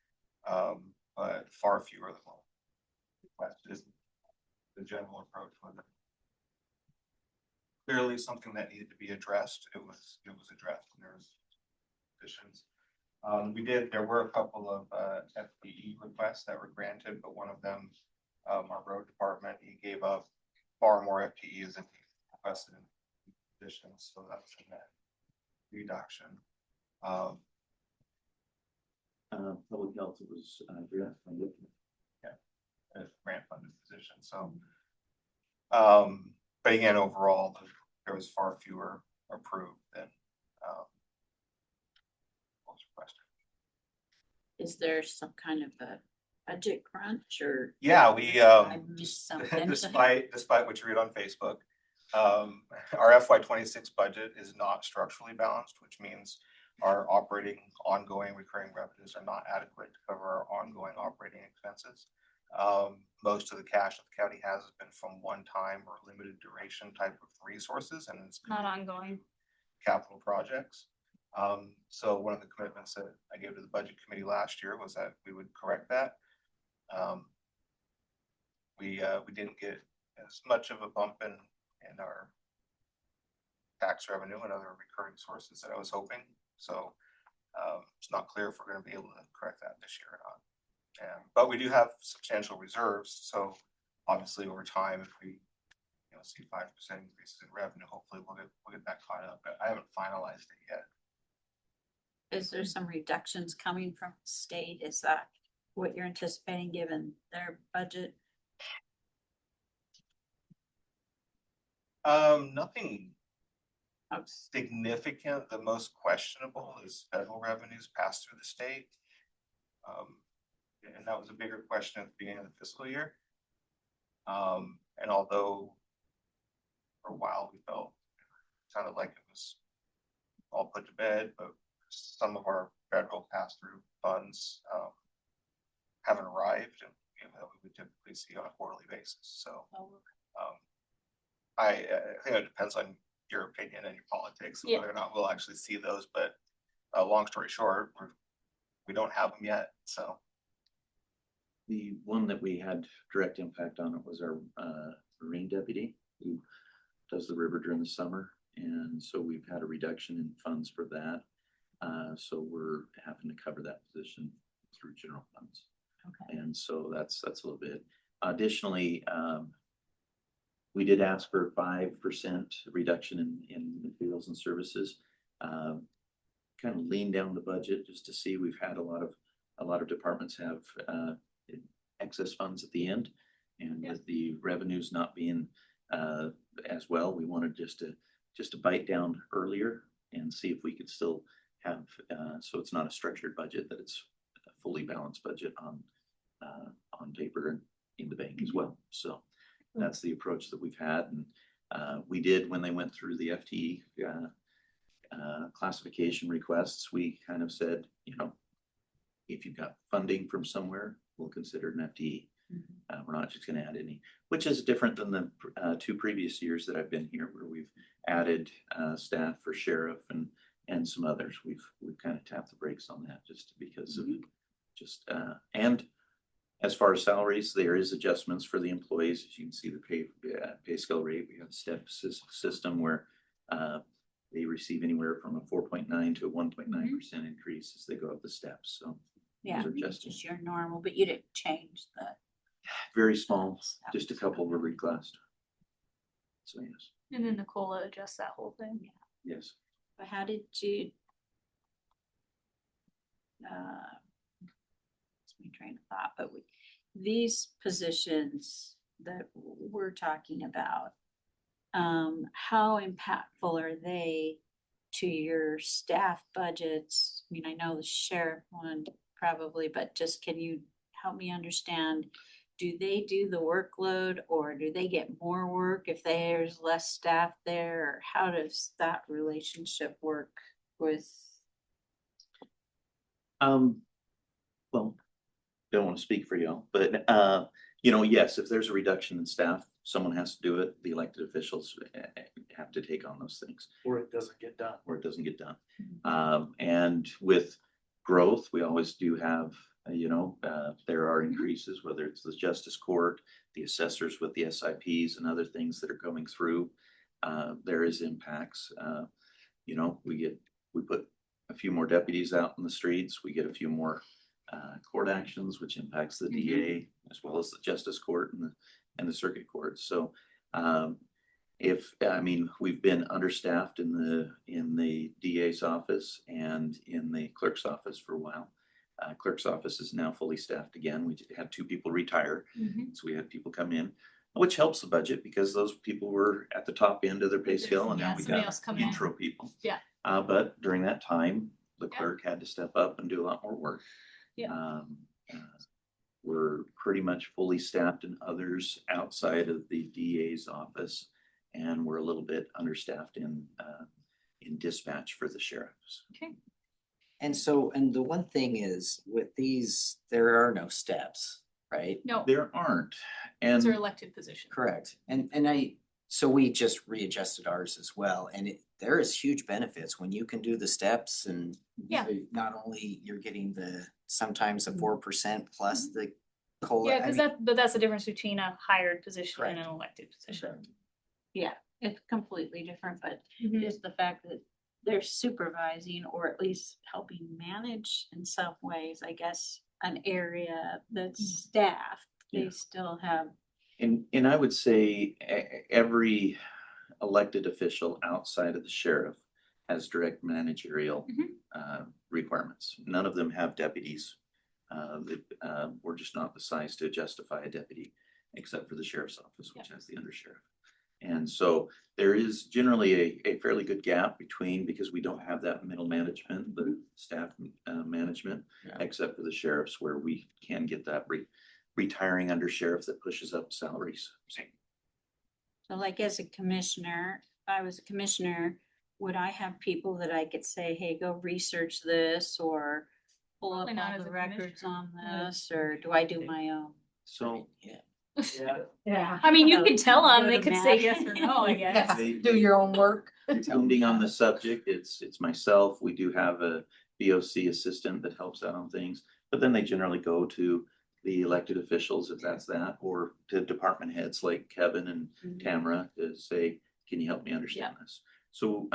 but far fewer than what requested. The general approach was clearly something that needed to be addressed. It was addressed in their positions. There were a couple of FTE requests that were granted, but one of them, our road department, he gave up far more FTEs than he requested in positions, so that's a net reduction. Public health was, grant funded. A grant funded position, so. But again, overall, there was far fewer approved than what was requested. Is there some kind of a budget crunch or Yeah, we, I missed something? despite what you read on Facebook, our FY 26 budget is not structurally balanced, which means our operating ongoing recurring revenues are not adequate to cover our ongoing operating expenses. Most of the cash that the county has been from one-time or limited duration type of resources, and it's Not ongoing. capital projects. So one of the commitments that I gave to the budget committee last year was that we would correct that. We didn't get as much of a bump in our tax revenue and other recurring sources that I was hoping. So it's not clear if we're going to be able to correct that this year or not. But we do have substantial reserves. So obviously over time, if we see 5% increases in revenue, hopefully we'll get that caught up. But I haven't finalized it yet. Is there some reductions coming from the state? Is that what you're anticipating given their budget? Nothing Oh. significant. The most questionable is federal revenues passed through the state. And that was a bigger question at the beginning of the fiscal year. And although for a while we felt it sounded like it was all put to bed, but some of our federal pass-through funds haven't arrived, and that we would typically see on a quarterly basis. So I think it depends on your opinion and your politics, Yeah. whether or not we'll actually see those. But long story short, we don't have them yet. So The one that we had direct impact on it was our marine deputy who does the river during the summer. And so we've had a reduction in funds for that. So we're having to cover that position through general funds. Okay. And so that's a little bit. Additionally, we did ask for a 5% reduction in materials and services. Kind of lean down the budget just to see. We've had a lot of departments have excess funds at the end, and with the revenues not being as well, we wanted just to bite down earlier and see if we could still have so it's not a structured budget, that it's a fully balanced budget on paper and in the bank as well. So that's the approach that we've had, and we did when they went through the FTE classification requests. We kind of said, if you've got funding from somewhere, we'll consider it an FTE. We're not just going to add any, which is different than the 2 previous years that I've been here, where we've added staff for sheriff and some others. We've kind of tapped the brakes on that just because of and as far as salaries, there is adjustments for the employees. As you can see, the pay scale rate, we have a step system where they receive anywhere from a 4.9 to a 1.9% increase as they go up the steps. So Yeah, those are it's just your normal, but you didn't change the. very small, just a couple were reclassed. So yes, And then Nicola adjusts that whole thing. yes. But how did you? It's me train of thought, but these positions that we're talking about, how impactful are they to your staff budgets? I mean, I know the sheriff one probably, but just can you help me understand? Do they do the workload, or do they get more work if there's less staff there? Or how does that relationship work with? Well, don't want to speak for y'all, but yes, if there's a reduction in staff, someone has to do it. The elected officials have to take on those things, Or it doesn't get done. And with growth, we always do have, there are increases, whether it's the justice court, the assessors with the SIPs and other things that are coming through. There is impacts. We put a few more deputies out in the streets. We get a few more court actions, which impacts the DA as well as the justice court and the circuit court. So we've been understaffed in the DA's office and in the clerk's office for a while. Clerk's office is now fully staffed again. We had 2 people retire, so we had people come in, which helps the budget because those people were at the top end of their pay scale, and now we somebody got else coming in. intro people. Yeah. But during that time, the clerk had to step up and do a lot more work. Yeah. we're pretty much fully staffed in others outside of the DA's office. And we're a little bit understaffed in dispatch for the sheriffs. Okay. And so, and the one thing is with these, there are no steps, right? No, There aren't, those are and elected positions. Correct. So we just readjusted ours as well, and there is huge benefits when you can do the steps and Yeah. not only you're getting sometimes the 4% plus the COLA. Yeah, I because mean, but that's the difference between a hired position and Correct. an elected position. Yeah, it's completely different, but Mhm. just the fact that they're supervising or at least helping manage in some ways, I guess, an area that's staffed, they Yeah. still have. and I would say every elected official outside of the sheriff has direct managerial requirements. None of them have deputies. We're just not the size to justify a deputy, except for the sheriff's office, which has the undersheriff. And so there is generally a fairly good gap between, because we don't have that middle management, the staff management, Yeah. except for the sheriffs, where we can get that retiring undersheriff that pushes up salaries. So like as a commissioner, if I was a commissioner, would I have people that I could say, hey, go research this or pull up Probably not all as the a records commissioner. on Yeah. this, or do I do my own? So Yeah. Yeah. I mean, you can tell them, they Go to could say Matt. yes or no, I guess. Do your own work. depending on the subject, it's myself. We do have a BOC assistant that helps out on things, but then they generally go to the elected officials if that's that, or to department heads like Kevin and Tamara to say, can you help me understand this? So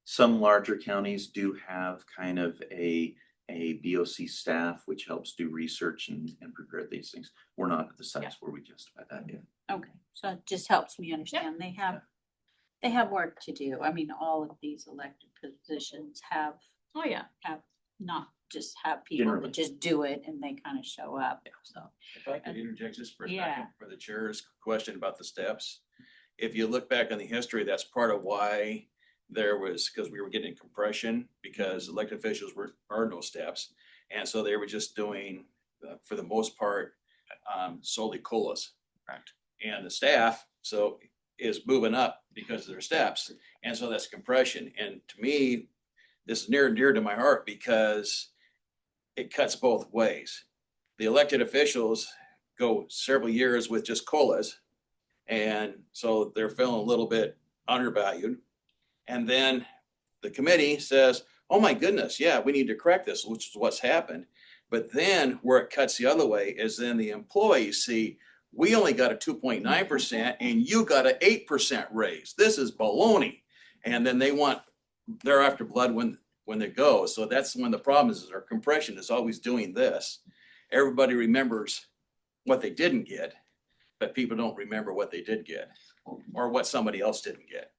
some larger counties do have kind of a BOC staff which helps do research and prepare these things. We're not at the size where we justify that yet. Okay, so it just helps me understand. They have work to do. I mean, all of these elected positions have Oh, yeah. not just have people Generally. that just do it and they kind of show up, so. If I could interject just for a Yeah. second for the chair's question about the steps. If you look back on the history, that's part of why there was, because we were getting compression because elected officials are no steps. And so they were just doing, for the most part, solely COLAs. Correct. And the staff, so is moving up because of their steps. And so that's compression. And to me, this is near and dear to my heart because it cuts both ways. The elected officials go several years with just COLAs. And so they're feeling a little bit undervalued. And then the committee says, oh my goodness, yeah, we need to correct this, which is what's happened. But then where it cuts the other way is then the employees see, we only got a 2.9% and you got an 8% raise. This is baloney. And then they're after blood when they go. So that's when the problem is our compression is always doing this. Everybody remembers what they didn't get, but people don't remember what they did get or what somebody else didn't get.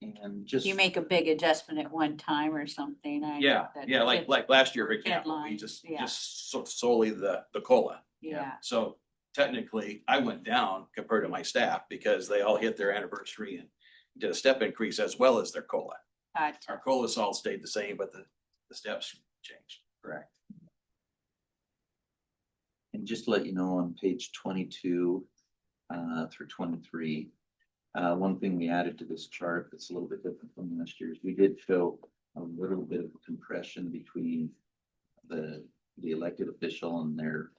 And just You make a big adjustment at one time or something. Yeah, like last year, for example, we Headline, just yeah. solely the COLA. Yeah, So technically, I went down compared to my staff because they all hit their anniversary and did a step increase as well as their COLA. Our gotcha. COLAs all stayed the same, but the steps changed. Correct. And just to let you know, on page 22 through 23, one thing we added to this chart that's a little bit different from last year's, we did show a little bit of compression between the elected official and their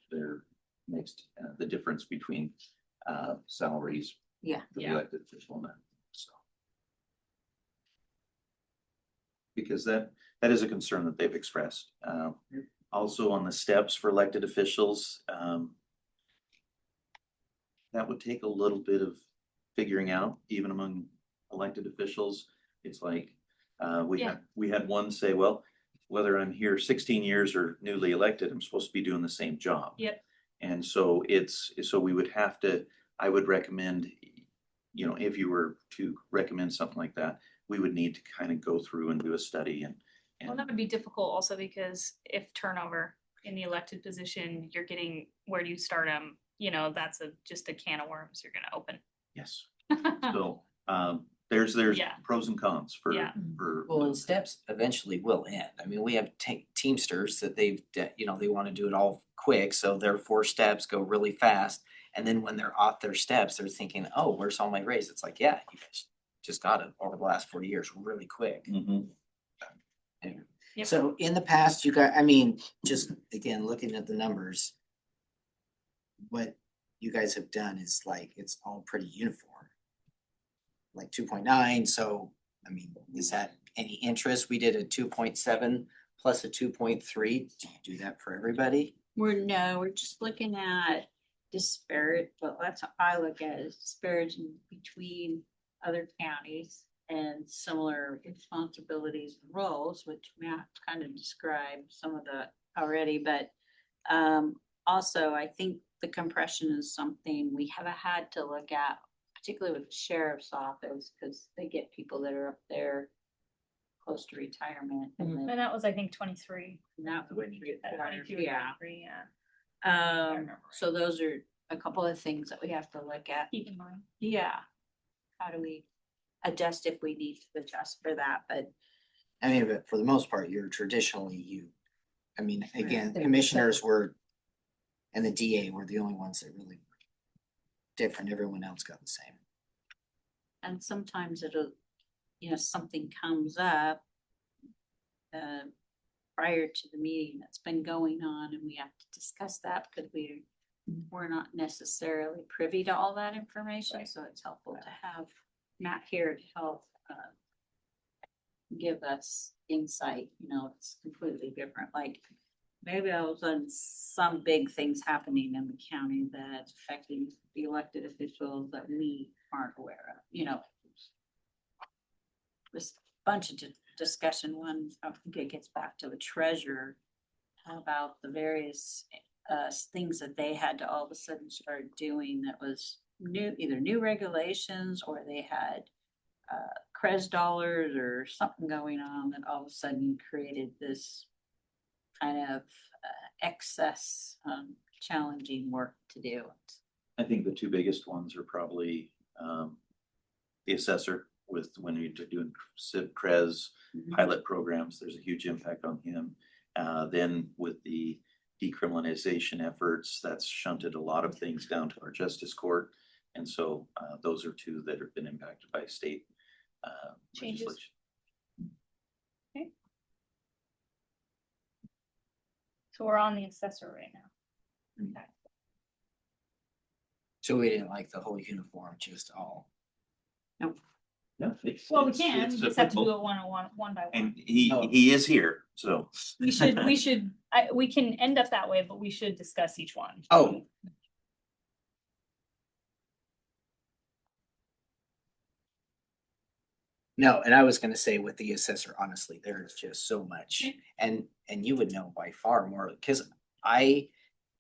next, the difference between salaries. Yeah. For the Yeah. elected official and that, so. Because that is a concern that they've expressed. Also on the steps for elected officials, that would take a little bit of figuring out, even among elected officials. It's like, we had one say, well, whether I'm here 16 years or newly elected, I'm supposed to be doing the same job. Yep. And so we would have to, I would recommend, if you were to recommend something like that, we would need to kind of go through and do a study Well, that would be difficult also because if turnover in the elected position, you're getting, where do you start them? That's just a can of worms you're gonna open. yes. So, there's Yeah. pros and cons for, Yeah. Well, and steps eventually will end. I mean, we have Teamsters that they want to do it all quick, so their 4 steps go really fast. And then when they're off their steps, they're thinking, oh, where's all my raise? It's like, yeah, you guys just got it over the last 4 years, really quick. Mhm. Yep. So in the past, you got, I mean, just again, looking at the numbers. What you guys have done is like, it's all pretty uniform. Like 2.9, so, I mean, is that any interest? We did a 2.7 plus a 2.3. Do you do that for everybody? We're just looking at disparate, but that's how I look at it, is disparity between other counties and similar responsibilities and roles, which Matt kind of described some of the already, but also I think the compression is something we haven't had to look at, particularly with the sheriff's office, because they get people that are up there close to retirement and then And that was, I think, 23. that would be, 22 or yeah. 23, yeah. remember So those are a couple of things that we have to look at. Keep in mind. Yeah. How do we adjust if we need to adjust for that, but I mean, but for the most part, you're traditionally I mean, again, Right. commissioners were, and the DA were the only ones that really were different. Everyone else got the same. and sometimes it'll, something comes up prior to the meeting that's been going on and we have to discuss that because we're not necessarily privy to all that information, so it's helpful to have Matt here to help give us insight, it's completely different, like maybe all of a sudden some big things happening in the county that's affecting the elected officials that we aren't aware of, this bunch of discussion. One, I think it gets back to the treasurer about the various things that they had to all of a sudden start doing that was new, either new regulations or they had CREZ dollars or something going on that all of a sudden created this kind of excess challenging work to do. I think the two biggest ones are probably the assessor with when you're doing CIV CREZ pilot programs, there's a huge impact on him. Then with the decriminalization efforts, that's shunted a lot of things down to our justice court. And so those are two that have been impacted by state Changes. legislation. So we're on the assessor right now. Okay. So we didn't like the whole uniform, just all. No, Well, we can, we just have to do applicable. it one by And one. he is here, so. We should, we can end up that way, but we should discuss each one. Oh. No, and I was gonna say with the assessor, honestly, there is just so much, and you would know by far more, cause I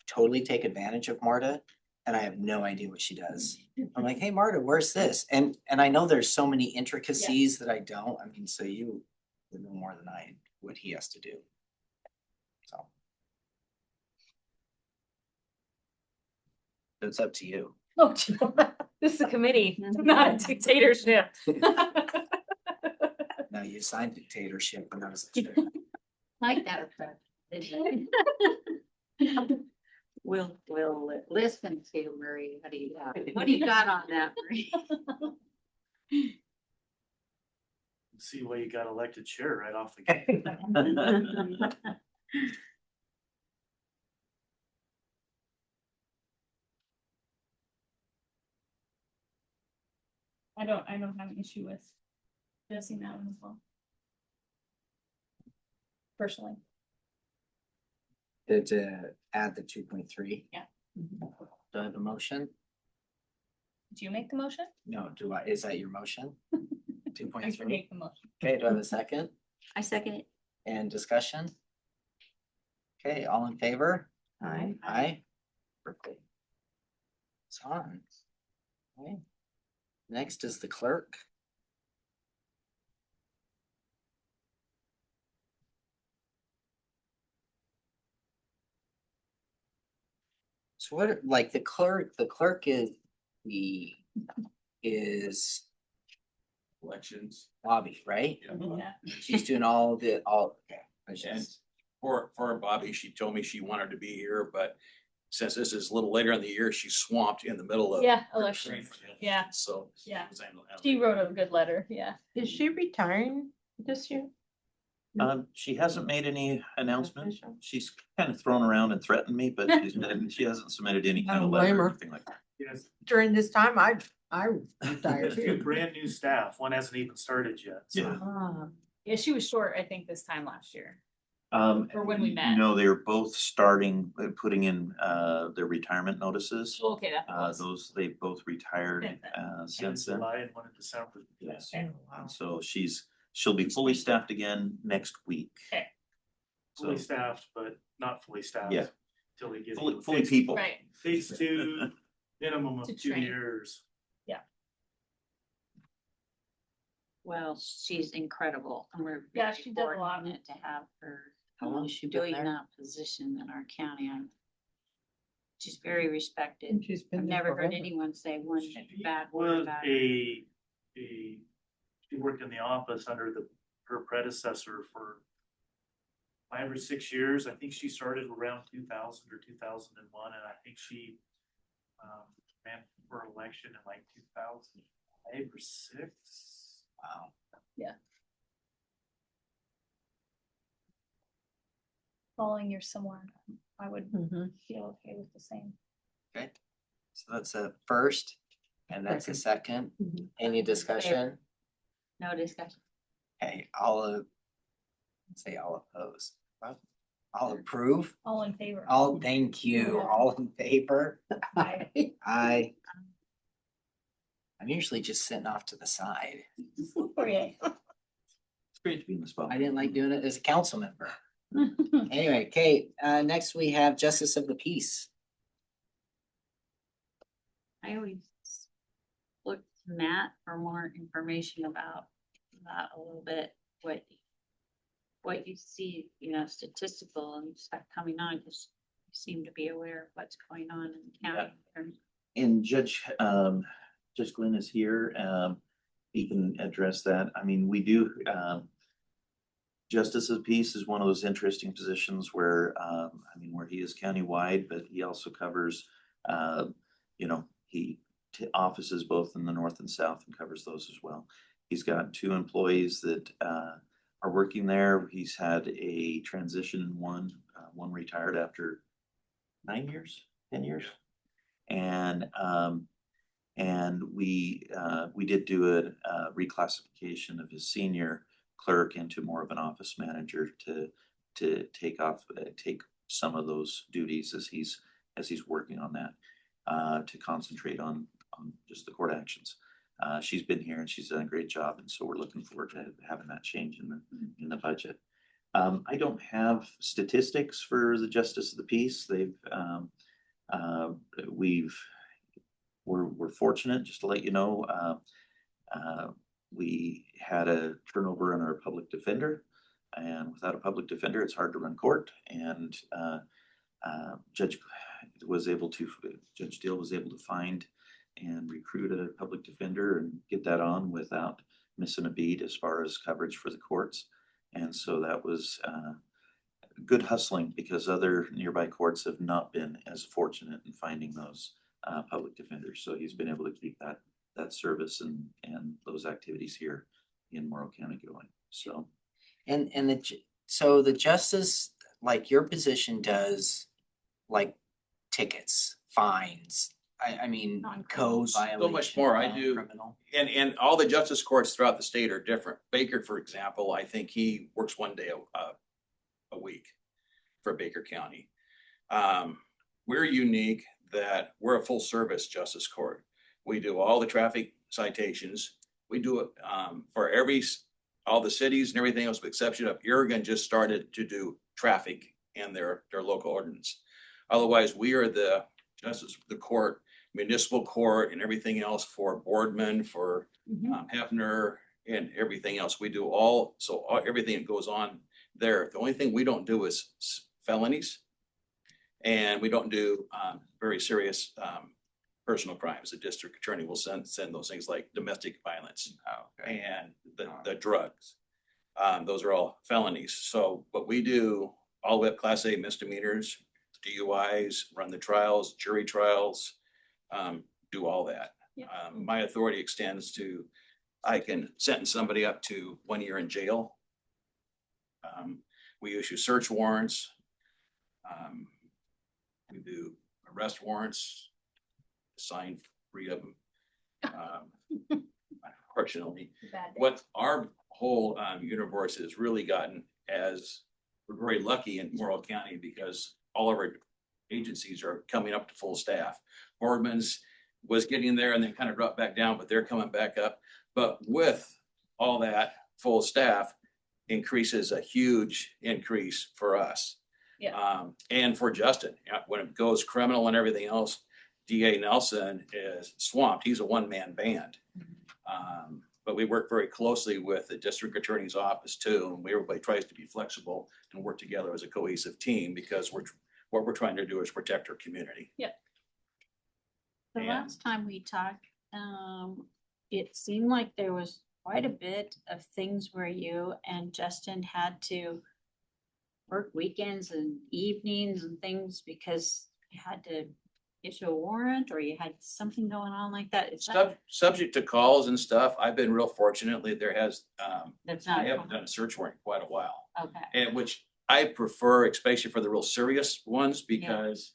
totally take advantage of Marta. And I have no idea what she does. I'm like, hey, Marta, where's this? And I know there's so many intricacies that I don't, I mean, so you would know more than I, what he has to do. So. It's up to you. Oh, this is a committee, not a dictatorship. Now you signed dictatorship when I was a chair. Like that approach. We'll listen to Marie. What do you got on that, Marie? See why you got elected chair right off the gate. I don't have an issue with addressing that one as well. Personally. To add the 2.3. Yeah. Do I have a motion? Do you make the motion? No, is that your motion? I 2.3. can make the motion. Okay, do I have a second? I second it. And discussion? Okay, all in favor? Aye. Aye. Perfect. It's on. Okay. Next is the clerk. So what, like the clerk is Elections. Bobby, right? Yeah. Yeah. She's doing all, okay. I was And just- for Bobby. She told me she wanted to be here, but since this is a little later in the year, she's swamped in the middle of. Yeah, her elections. training. Yeah. So. Yeah. was able to- She wrote a good letter, yeah. Is she retiring this year? She hasn't made any announcement. Official? She's kind of thrown around and threatened me, but she hasn't submitted any I kind of don't blame letter or her. anything like that. Yes, During this time, I retired there's two too. brand new staff. One hasn't even started yet. So Yeah. Ah, Yeah, she was short, I think, this time last year. Or when we met. No, they're both starting, putting in, their retirement notices. Okay, that was. Those, they both retired, Since then. one in since then. July and one in December. Yes. oh, wow. And so she'll be fully staffed again next week. Okay. Fully So, staffed, but not fully staffed. Yeah. Till they get. fully people. Right, Takes two, minimum of To 2 train. years. Well, she's incredible and we're. Yeah, very she does a lot. fortunate to have her How long has she been doing there? that position in our county. She's very respected. And she's been I've there never heard forever. anyone say one She bad word was about her. she worked in the office under her predecessor for 5 or 6 years. I think she started around 2000 or 2001, and I think she ran for election in like 2005 or 6. Wow. following year somewhere, I would Mhm. feel okay with the same. Okay, so that's a first, and that's a second. Any discussion? No discussion. Hey, say all opposed. I'll approve. All in favor? All, thank you. All in favor? Aye. I. I'm usually just sitting off to the side. Or yay. It's great to be in the spot. I didn't like doing it as a council member. Anyway, Kate, next we have Justice of the Peace. I always look to Matt for more information about that a little bit, what you see, statistical and stuff coming on, because you seem to be aware of what's going on in the county. And Judge Glenn is here. He can address that. I mean, we do, Justice of Peace is one of those interesting positions where, where he is countywide, but he also covers, he offices both in the north and south and covers those as well. He's got 2 employees that are working there. He's had a transition in one retired after 9 years, 10 years. And we did do a reclassification of his senior clerk into more of an office manager to take some of those duties as he's working on that, to concentrate on just the court actions. She's been here and she's done a great job, and so we're looking forward to having that change in the budget. I don't have statistics for the Justice of the Peace. We're fortunate, just to let you know, we had a turnover in our public defender, and without a public defender, it's hard to run court. And Judge Deal was able to find and recruit a public defender and get that on without missing a beat as far as coverage for the courts. And so that was good hustling, because other nearby courts have not been as fortunate in finding those public defenders. So he's been able to keep that service and those activities here in Morrow County going. So So the justice, like your position does, like tickets, fines, I mean, code Non-criminals. violations. much more. I do. Criminal. And all the justice courts throughout the state are different. Baker, for example, I think he works 1 day a week for Baker County. We're unique that we're a full service justice court. We do all the traffic citations. We do it for all the cities and everything else, with exception of Oregon just started to do traffic in their local ordinance. Otherwise, we are the court, municipal court, and everything else for Boardman, for Hefner, and everything else. We do everything that goes on there. The only thing we don't do is felonies, and we don't do very serious personal crimes. The district attorney will send those things like domestic violence and the drugs. Those are all felonies. So what we do all the way up class A misdemeanors, DUIs, run the trials, jury trials, do all that. Yeah. My authority extends to, I can sentence somebody up to 1 year in jail. We issue search warrants. We do arrest warrants, sign 3 of them. Unfortunately, Bad day. what our whole universe has really gotten, as we're very lucky in Morrow County because all of our agencies are coming up to full staff. Boardman's was getting there and then kind of dropped back down, but they're coming back up. But with all that full staff increases a huge increase for us. Yeah. And for Justin, when it goes criminal and everything else, DA Nelson is swamped. He's a one-man band. But we work very closely with the district attorney's office too. And everybody tries to be flexible and work together as a cohesive team because what we're trying to do is protect our community. The And- last time we talked, it seemed like there was quite a bit of things where you and Justin had to work weekends and evenings and things because you had to issue a warrant or you had something going on like that. Is that, Subject to calls and stuff, I've been real fortunately, there has, that's I not, haven't done a search warrant in quite a while. okay, And which I prefer, especially for the real serious ones, because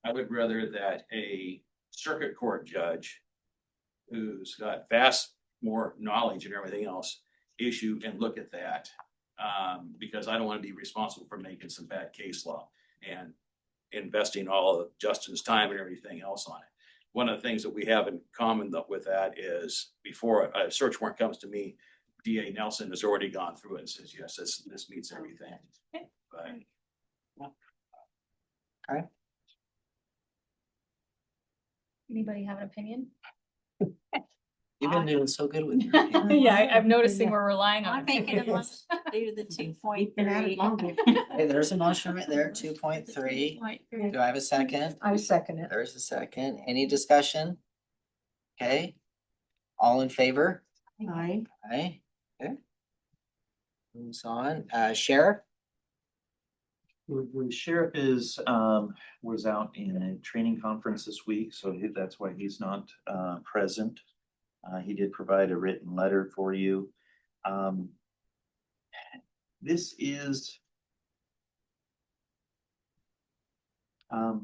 I would rather that a circuit court judge who's got vast more knowledge and everything else issue and look at that. Because I don't want to be responsible for making some bad case law and investing all of Justin's time and everything else on it. One of the things that we have in common with that is before a search warrant comes to me, DA Nelson has already gone through it and says, yes, this meets everything. Okay. But Anybody have an opinion? You've been doing so good with your. Yeah, I'm noticing we're relying on. I'm making a motion due to the 2.3. Hey, there's a motion right there, 2.3. Do I have a second? I second it. There's a second. Any discussion? Okay. All in favor? Aye. Aye. Okay. Moves on. Sheriff? The sheriff is, was out in a training conference this week, so that's why he's not, present. He did provide a written letter for you. This is the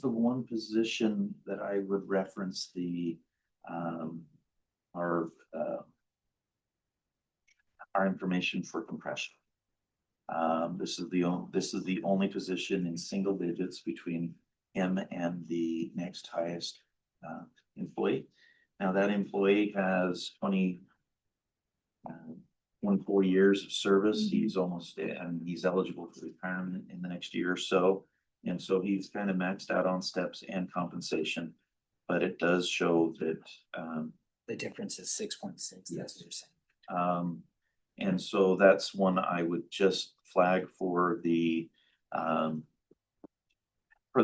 one position that I would reference our information for compression. This is the only position in single digits between him and the next highest employee. Now that employee has 24 years of service. He's almost, and he's eligible for retirement in the next year or so. And so he's kind of maxed out on steps and compensation, but it does show that, The difference is 6.6. That's Yes. what you're saying. and so that's one I would just flag for the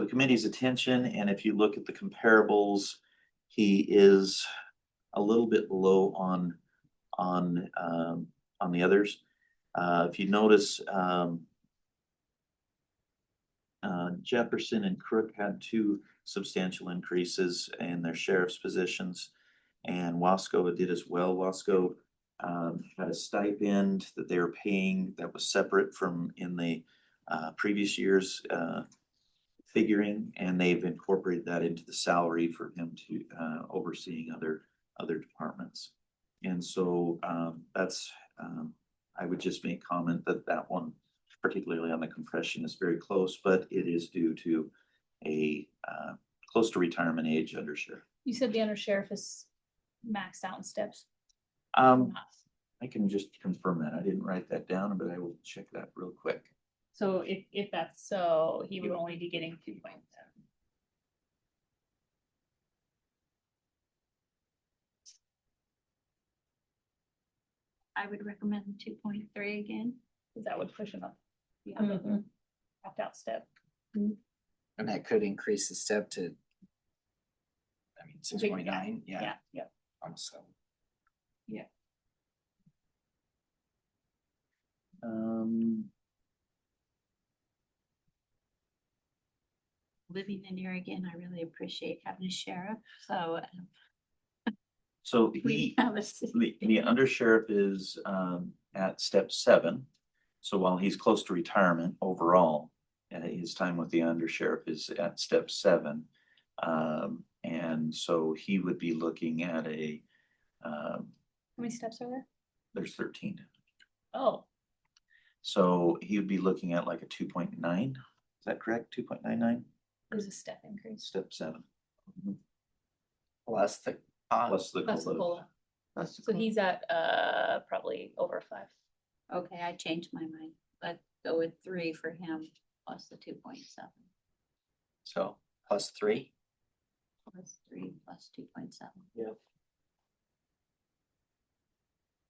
committee's attention. And if you look at the comparables, he is a little bit low on the others. If you notice, Jefferson and Crook had 2 substantial increases in their sheriff's positions, and Wasco did as well. Wasco had a stipend that they were paying that was separate from in the previous year's figuring, and they've incorporated that into the salary for him to overseeing other departments. And so that's I would just make comment that one, particularly on the compression, is very close, but it is due to a close to retirement age undersheriff. You said the undersheriff is maxed out in steps. I can just confirm that. I didn't write that down, but I will check that real quick. So if that's so, he would only be getting 2.7. I would recommend 2.3 again. Cause that would push him up. Yeah. Capped out step. And that could increase the step to, I mean, 6.9, yeah. Yeah. So, living in here again, I really appreciate having a sheriff, so. So We he, have a. the undersheriff is at step 7. So while he's close to retirement overall, his time with the undersheriff is at step 7. And so he would be looking at How many steps are there? there's 13. Oh, So he would be looking at like a 2.9. Is that correct? 2.99, there's a step increase. step 7. Plus the, Plus the That's the COLA. COLA. That's the So cool. he's at probably over 5. Okay, I changed my mind. Let's go with 3 for him plus the 2.7. so plus 3. Plus 3 plus 2.7. Yep.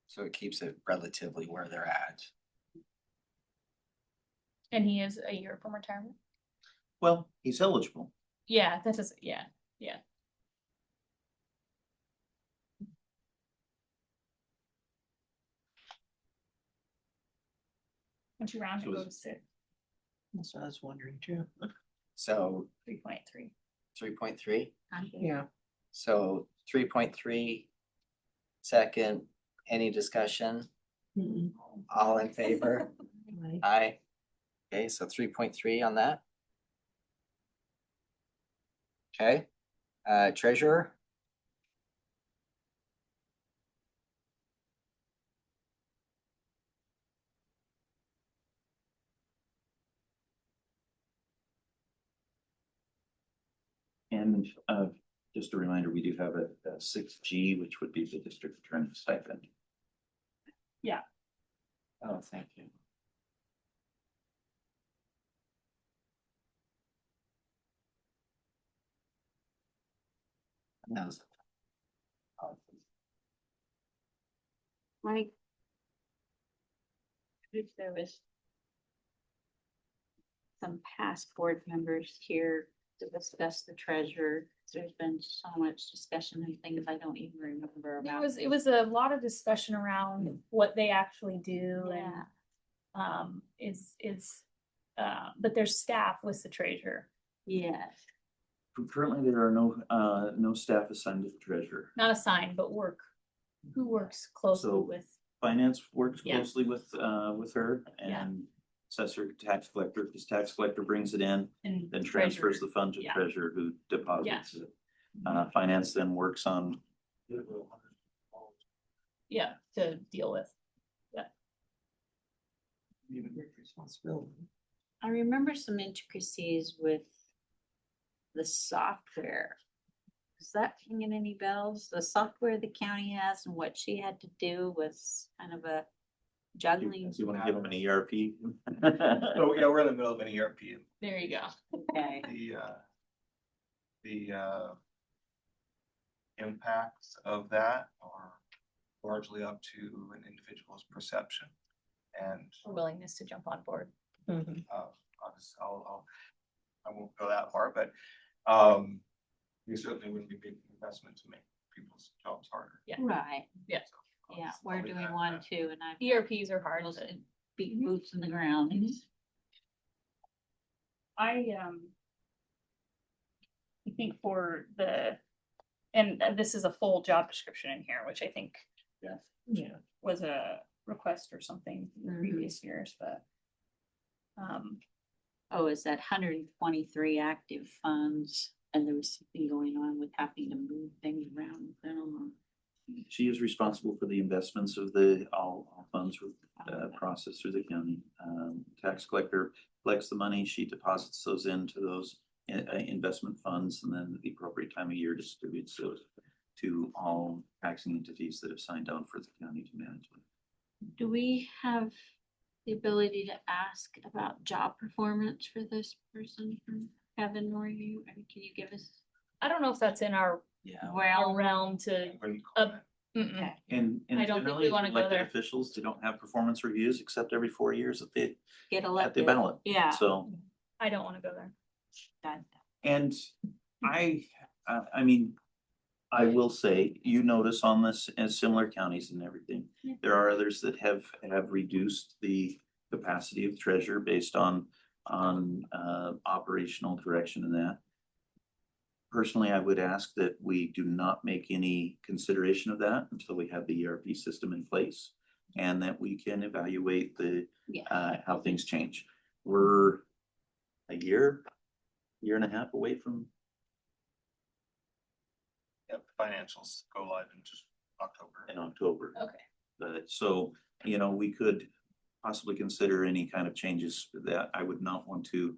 So it keeps it relatively where they're at. And he is a year from retirement? Well, he's eligible. Yeah, that does, yeah, yeah. Once you round it, So go is- to 6, That's what I was wondering too. So 3.3. 3.3. Yeah. So 3.3. Second, any discussion? Mm-mm. All in favor? Right. Aye. Okay, so 3.3 on that. Okay, treasurer, And just a reminder, we do have a 6G, which would be the district attorney stipend. oh, thank you. That was- Mike. If there was. Some past board members here to discuss the treasurer. There's been so much discussion and things I don't even remember about. It was a lot of discussion around what they actually do Yeah, and but there's staff with the treasurer, yes, Currently, there are no staff assigned to the treasurer. not assigned, but who works closely So- with. Finance works Yeah. closely with her Yeah. and assessor, tax collector, because tax collector brings it in, And then transfers treasurer. the fund to Yeah. treasurer who deposits it. Finance then works on, Yeah, to deal with. Responsibility. I remember some intricacies with the software. Is that ringing any bells? The software the county has and what she had to do was kind of a juggling. you want to give them an ERP? So, yeah, we're in the middle of an ERP. There you go. Okay, The impacts of that are largely up to an individual's perception. And Or willingness to jump on board. Mhm. I won't go that far, but we certainly wouldn't be making investment to make people's jobs harder. Yeah. right, Yeah. yeah, I'll we're leave doing that at one that. too, and I've. ERPs are hard. Those big boots in the ground. I think for and this is a full job description in here, which I think Yeah. was a request or something in the Mhm. previous years, but. Oh, is that 123 active funds, and there was something going on with having to move things around with them. She is responsible for the investments of all funds processed through the county. Tax collector collects the money, she deposits those into those investment funds, and then at the appropriate time of year distributes those to all taxing entities that have signed on for the county to manage them. Do we have the ability to ask about job performance for this person from Kevin or you? I mean, can you give us? I don't know if that's in our Yeah, realm to, Wouldn't call Uh, it. mm-mm. And I don't think generally, we wanna go elected there. officials, they don't have performance reviews except every 4 years at Get the elected? ballot. Yeah. So, I don't wanna go there. that- and I mean, I will say, you notice on this in similar counties and everything, Yeah. there are others that have reduced the capacity of treasure based on on operational direction in that. Personally, I would ask that we do not make any consideration of that until we have the ERP system in place. And that we can evaluate how things change. We're a year and a half away from. Yeah, the financials go live in just October. In October. Okay. But so, we could possibly consider any kind of changes that I would not want to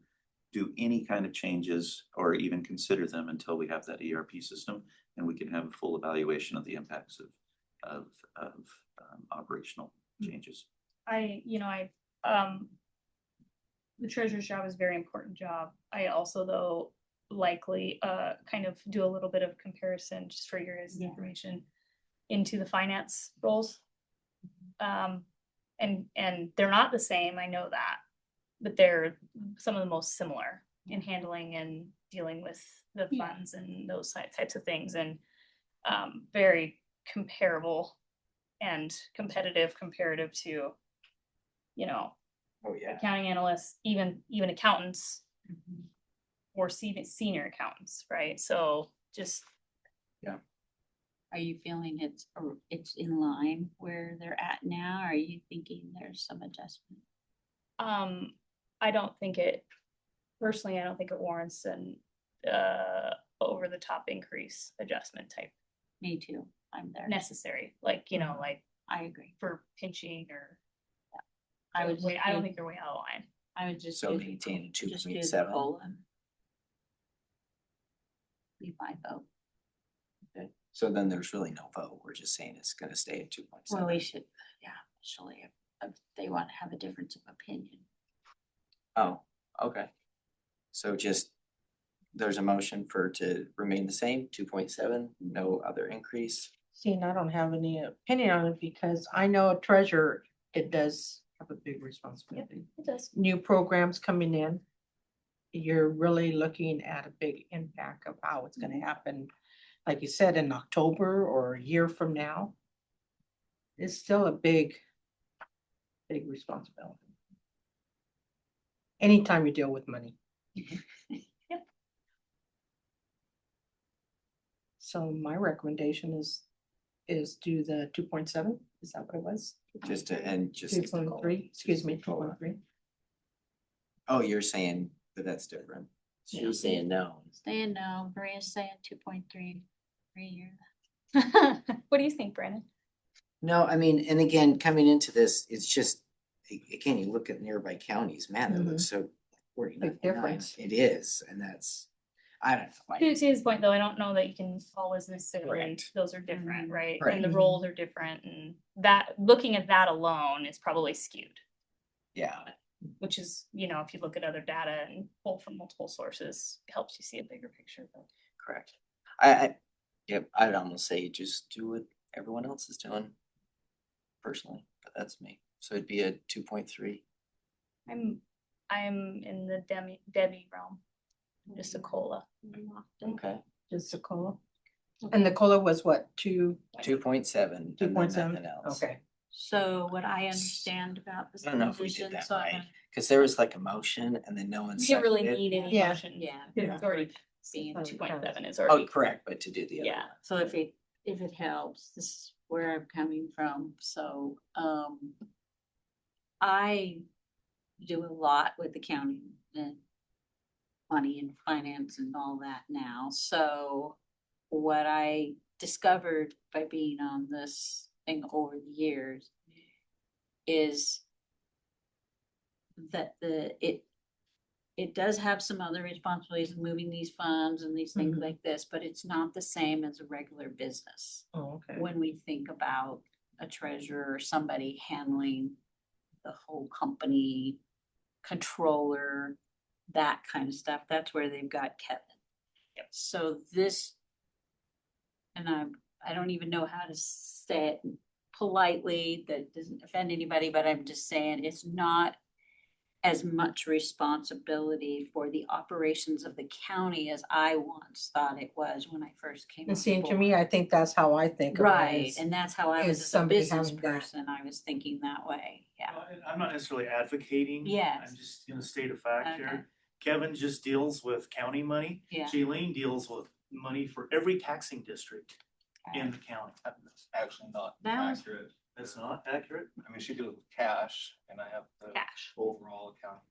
do any kind of changes or even consider them until we have that ERP system and we can have a full evaluation of the impacts of operational changes. The treasurer's job is a very important job. I also, though, likely kind of do a little bit of comparison just for your guys' information into the finance roles. And they're not the same, I know that, but they're some of the most similar in handling and dealing with the funds and those types of things, and very comparable and comparative to, Oh, yeah. accounting analysts, even accountants or senior accountants, right? So just Are you feeling it's in line where they're at now? Or are you thinking there's some adjustment? I don't think it warrants an over the top increase adjustment type Me too. I'm there. necessary, like, like I agree. for pinching or. I would. I don't think they're way out of line. I would just. So do- maintain just do the 2.7. COLA. Be my vote. So then there's really no vote. We're just saying it's gonna stay at 2.7. Well, we should, actually, if they want to have a difference of opinion. Oh, okay. So just, there's a motion for it to remain the same, 2.7, no other increase. See, and I don't have any opinion on it because I know a treasurer, it does have a big responsibility. It does. New programs coming in. You're really looking at a big impact of how it's gonna happen. Like you said, in October or a year from now. It's still a big responsibility. Anytime you deal with money. So my recommendation is do the 2.7, is that what it was? Just to, and just. 2.3, excuse me, 2.3. Oh, you're saying that that's different. She was saying no. Saying no, Maria's saying 2.3 per year. What do you think, Brandon? No, I mean, and again, coming into this, it's just, again, you look at nearby counties, man, that looks so. 49. difference. It is, and that's, I don't know. To his point, though, I don't know that you can always necessarily, Correct. those are different, right? Right. And the roles are different, and that, looking at that alone is probably skewed. Yeah, Which is, if you look at other data and pull from multiple sources, it helps you see a bigger picture. correct. Yep, I'd almost say just do what everyone else is doing. Personally, but that's me. So it'd be a 2.3. I'm in the Debbie realm, just a COLA. Okay. Just a COLA. And the COLA was what, 2.7. 2.7? Okay. So what I understand about this I don't know if we position, did that so I'm right, gonna because there was like a motion and then no one You didn't really seconded. need any Yeah. motion. Yeah. It's already being Oh, 2.7 is Oh, already. correct, but to do the other Yeah. one. So if it helps, this is where I'm coming from, so, I do a lot with accounting and money and finance and all that now, so what I discovered by being on this thing over the years is that it does have some other responsibilities of moving these funds and these things Mhm. like this, but it's not the same as a regular business. Oh, okay. When we think about a treasurer or somebody handling the whole company, controller, that kind of stuff, that's where they've got Kevin. So this, and I don't even know how to say it politely, that doesn't offend anybody, but I'm just saying it's not as much responsibility for the operations of the county as I once thought it was when I first came And on see, to board. me, I think that's how I think about it. Right, is- and that's how I was is as a somebody business having that. person, I was thinking that way, Yeah. I'm not necessarily advocating. Yes. I'm just gonna state a fact Okay. here. Kevin just deals with county money. Yeah. Jaylene deals with money for every taxing district in the county. That's actually not That was- accurate. That's not accurate? I mean, she deals with cash and I have the Cash. overall accounting.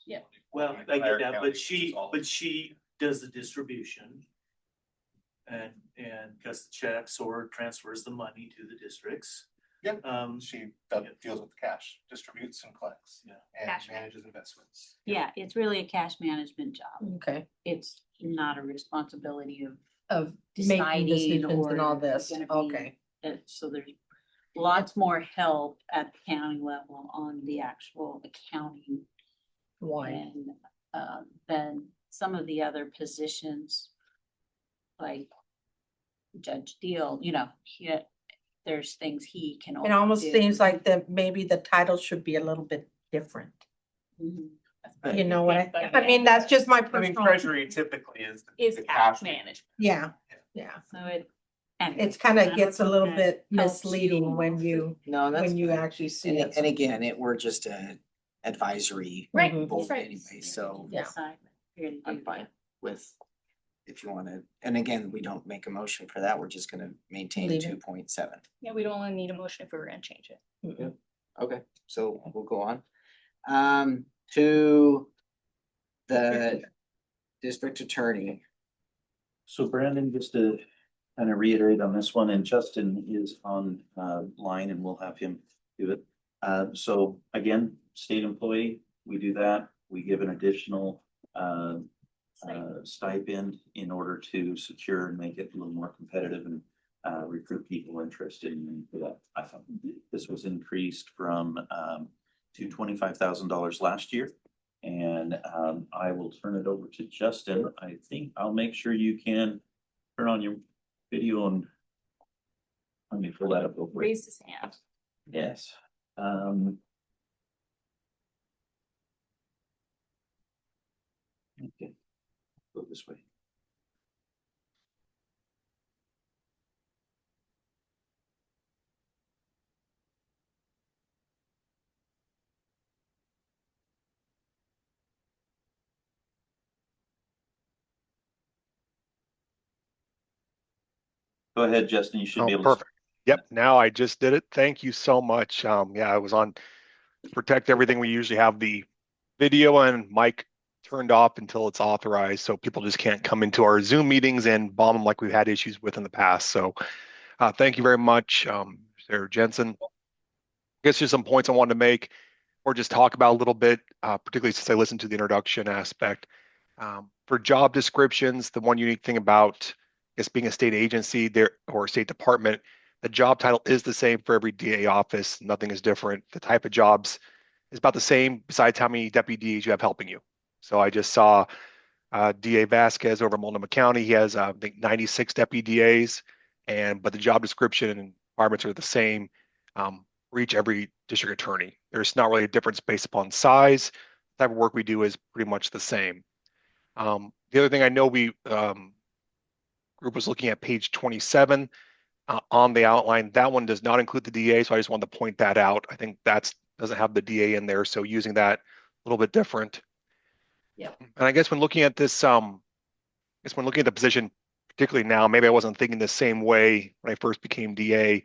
Yeah. responsibility for Well, the I entire get that, county, but which is all of she does the distribution. And cuts the checks or transfers the money to the districts. Yep. Um, She Yeah. deals with cash, distributes and collects. Yeah. And Cash manages investments. Yeah, it's really a cash management job. Okay, It's not a responsibility of making deciding decisions or and all this, gonna be- okay. so there's lots more help at the county level on the actual accounting Why? and than some of the other positions. Like Judge Deal, there's things he can. It almost seems like maybe the title should be a little bit different. Mhm. You know what But I mean, that's just my I mean, personal, treasury typically is. Is the cash man- management. yeah. So it. anyway, It's kind I of gets a hope little that bit helps misleading you. No, that's when you fine. actually see And, it. and again, we're just a advisory Right, Mhm. board right. anyway, so Yeah. Assignment. You're gonna I'm do fine that. with, if you wanna, and again, we don't make a motion for that, we're just gonna maintain Leave it. 2.7. Yeah, we don't only need a motion if we were gonna change it. Mhm. Okay, so we'll go on. To the district attorney. So Brandon, just to kind of reiterate on this one, and Justin is on line and we'll have him do it. So again, state employee, we do that. We give an additional stipend in order to secure and make it a little more competitive and recruit people interested in that. I thought this was increased from to $25,000 last year. And I will turn it over to Justin. I think I'll make sure you can turn on your video and let me pull that up real quick. Raise his hand. Yes. Okay, go this way. Go ahead, Justin, you should Oh, be able to. perfect. Yep, now I just did it. Thank you so much. Yeah, I was on protect everything. We usually have the video and mic turned off until it's authorized, so people just can't come into our Zoom meetings and bomb them like we've had issues with in the past. So thank you very much, Sarah Jensen. I guess just some points I wanted to make or just talk about a little bit, particularly since I listened to the introduction aspect. For job descriptions, the one unique thing about being a state agency there or state department, the job title is the same for every DA office. Nothing is different. The type of jobs is about the same besides how many deputies you have helping you. So I just saw DA Vasquez over Multnomah County. He has, I think, 96 deputy DAs, but the job description and requirements are the same for every district attorney. There's not really a difference based upon size. The type of work we do is pretty much the same. The other thing I know group was looking at page 27 on the outline. That one does not include the DA, so I just wanted to point that out. I think that doesn't have the DA in there, so using that a little bit different. Yep. And I guess when looking at this, when looking at the position, particularly now, maybe I wasn't thinking the same way when I first became DA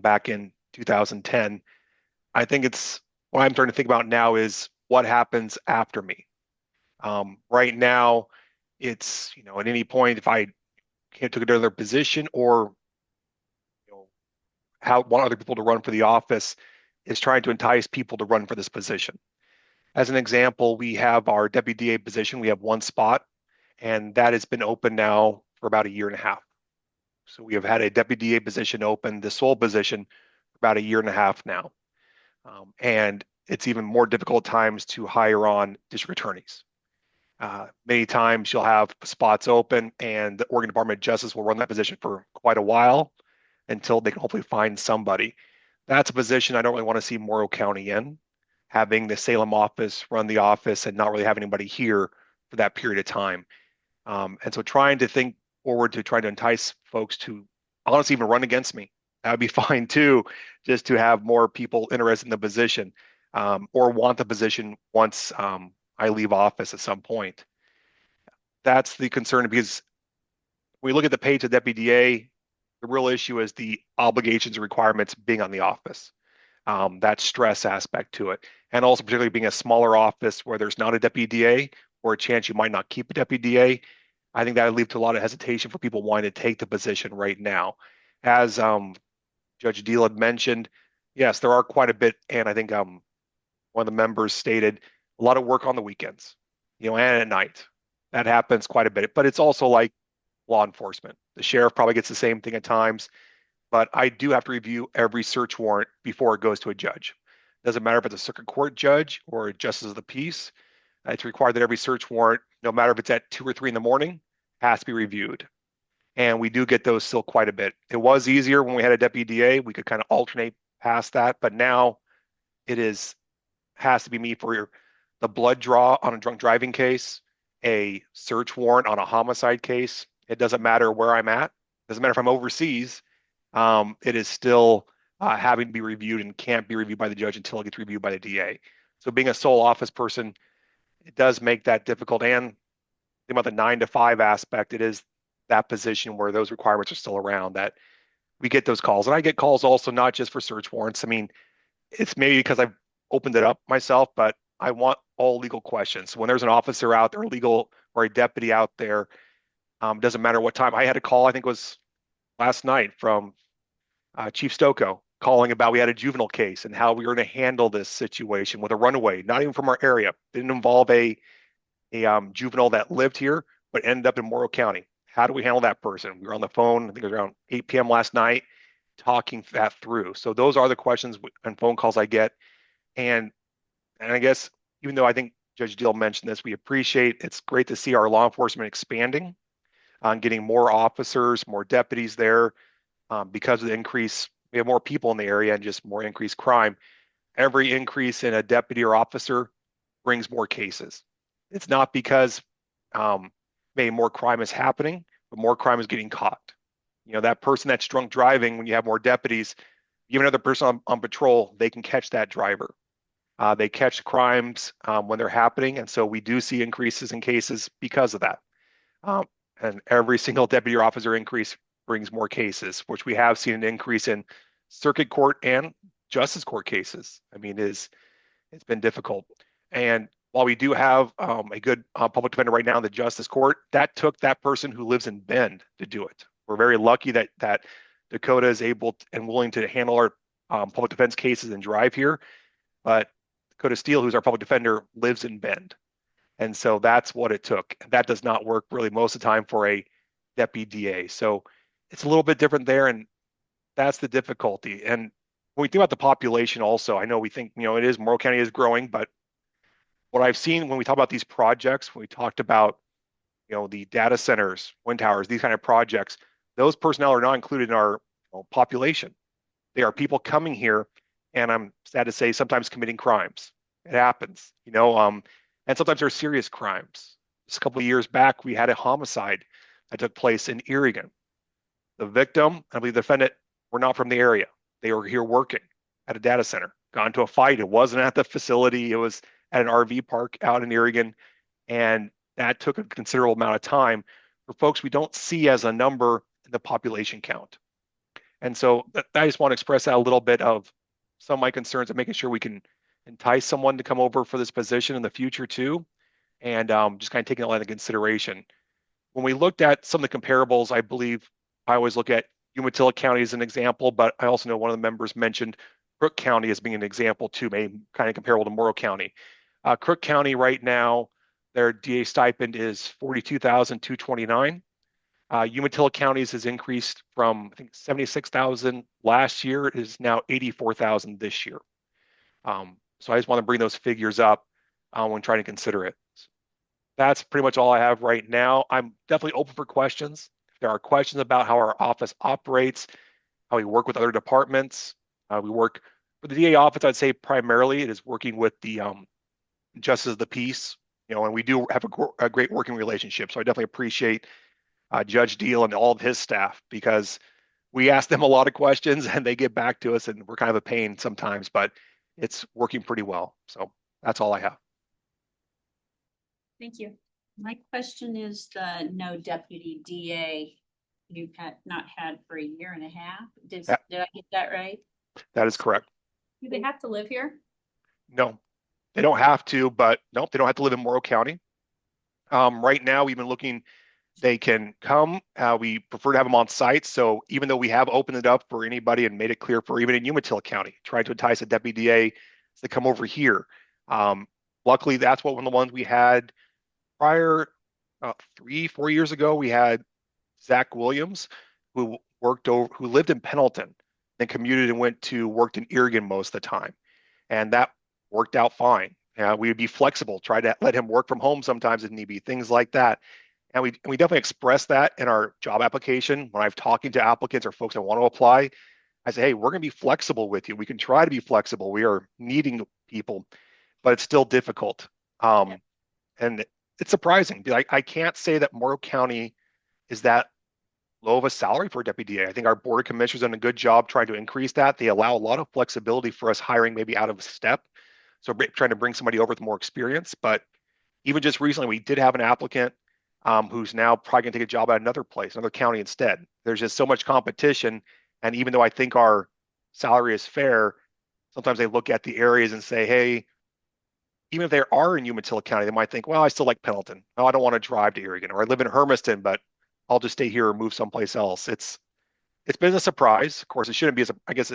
back in 2010. I think what I'm starting to think about now is what happens after me. Right now, it's, at any point, if I can't take another position or, want other people to run for the office, is trying to entice people to run for this position. As an example, we have our deputy DA position. We have one spot, and that has been open now for about a year and a half. So we have had a deputy DA position open, the sole position, for about a year and a half now. And it's even more difficult at times to hire on district attorneys. Many times you'll have spots open and the Oregon Department of Justice will run that position for quite a while until they can hopefully find somebody. That's a position I don't really want to see Morrow County in, having the Salem office run the office and not really have anybody here for that period of time. And so trying to think forward to trying to entice folks to honestly even run against me that'd be fine too, just to have more people interested in the position, or want the position once, I leave office at some point. That's the concern because when we look at the pay to deputy DA, the real issue is the obligations and requirements being on the office. That stress aspect to it. And also particularly being a smaller office where there's not a deputy DA or a chance you might not keep a deputy DA. I think that would lead to a lot of hesitation for people wanting to take the position right now. As Judge Deal had mentioned, yes, there are quite a bit, and I think one of the members stated a lot of work on the weekends, and at night. That happens quite a bit, but it's also like law enforcement. The sheriff probably gets the same thing at times, but I do have to review every search warrant before it goes to a judge. Doesn't matter if it's a circuit court judge or a justice of the peace. It's required that every search warrant, no matter if it's at 2 or 3 in the morning, has to be reviewed. And we do get those still quite a bit. It was easier when we had a deputy DA. We could kind of alternate past that, but now it has to be me for the blood draw on a drunk driving case, a search warrant on a homicide case. It doesn't matter where I'm at. It doesn't matter if I'm overseas. It is still having to be reviewed and can't be reviewed by the judge until it gets reviewed by the DA. So being a sole office person, it does make that difficult. And about the 9 to 5 aspect, it is that position where those requirements are still around that we get those calls. And I get calls also not just for search warrants. I mean, it's maybe because I've opened it up myself, but I want all legal questions. So when there's an officer out there, legal or a deputy out there, doesn't matter what time. I had a call, I think it was last night from Chief Stocco calling about we had a juvenile case and how we were going to handle this situation with a runaway, not even from our area. Didn't involve a juvenile that lived here, but ended up in Morrow County. How do we handle that person? We were on the phone, I think it was around 8 p.m. last night, talking that through. So those are the questions and phone calls I get. And I guess, even though I think Judge Deal mentioned this, we appreciate, it's great to see our law enforcement expanding on getting more officers, more deputies there, because of the increase. We have more people in the area and just more increased crime. Every increase in a deputy or officer brings more cases. It's not because maybe more crime is happening, but more crime is getting caught. That person that's drunk driving, when you have more deputies, you have another person on patrol, they can catch that driver. They catch crimes when they're happening. And so we do see increases in cases because of that. And every single deputy or officer increase brings more cases, which we have seen an increase in circuit court and justice court cases. I mean, it's been difficult. And while we do have a good public defender right now in the justice court, that took that person who lives in Bend to do it. We're very lucky that Dakota is able and willing to handle our public defense cases and drive here. But Dakota Steele, who's our public defender, lives in Bend. And so that's what it took. That does not work really most of the time for a deputy DA. So it's a little bit different there, and that's the difficulty. And when we think about the population also, I know we think, Morrow County is growing, but what I've seen when we talk about these projects, when we talked about, the data centers, wind towers, these kind of projects, those personnel are not included in our population. They are people coming here, and I'm sad to say, sometimes committing crimes. It happens, and sometimes they're serious crimes. Just a couple of years back, we had a homicide that took place in Oregon. The victim, I believe the defendant, were not from the area. They were here working at a data center, got into a fight. It wasn't at the facility. It was at an RV park out in Oregon. And that took a considerable amount of time for folks we don't see as a number in the population count. And so I just want to express that a little bit of some of my concerns of making sure we can entice someone to come over for this position in the future too. And just kind of taking all that into consideration. When we looked at some of the comparables, I believe I always look at Umatilla County as an example, but I also know one of the members mentioned Crook County as being an example too, maybe kind of comparable to Morrow County. Crook County right now, their DA stipend is $42,229. Umatilla County's has increased from, I think, $76,000 last year. It is now $84,000 this year. So I just want to bring those figures up when trying to consider it. That's pretty much all I have right now. I'm definitely open for questions. If there are questions about how our office operates, how we work with other departments, we work for the DA office, I'd say primarily it is working with the Justice of the Peace, and we do have a great working relationship. So I definitely appreciate Judge Deal and all of his staff, because we ask them a lot of questions and they get back to us, and we're kind of a pain sometimes, but it's working pretty well. So that's all I have. Thank you. My question is the no deputy DA you've not had for a year and a half. Did Yeah. I get that right? That is correct. Do they have to live here? No, they don't have to, but nope, they don't have to live in Morrow County. Right now, we've been looking, they can come. We prefer to have them on site. So even though we have opened it up for anybody and made it clear for even in Umatilla County, tried to entice a deputy DA to come over here. Luckily, that's one of the ones we had prior, 3-4 years ago. We had Zach Williams, who lived in Pendleton, then commuted and worked in Oregon most of the time. And that worked out fine. We would be flexible, try to let him work from home sometimes if need be, things like that. And we definitely express that in our job application. When I've talking to applicants or folks that want to apply, I say, hey, we're going to be flexible with you. We can try to be flexible. We are needing people, but it's still difficult. And it's surprising. I can't say that Morrow County is that low of a salary for a deputy DA. I think our board of commissioners done a good job trying to increase that. They allow a lot of flexibility for us hiring maybe out of step. So trying to bring somebody over with more experience. But even just recently, we did have an applicant who's now probably going to take a job at another place, another county instead. There's just so much competition. And even though I think our salary is fair, sometimes they look at the areas and say, hey, even if they are in Umatilla County, they might think, well, I still like Pendleton. Oh, I don't want to drive to Oregon, or I live in Hermiston, but I'll just stay here or move someplace else. It's been a surprise. Of course, it shouldn't be I guess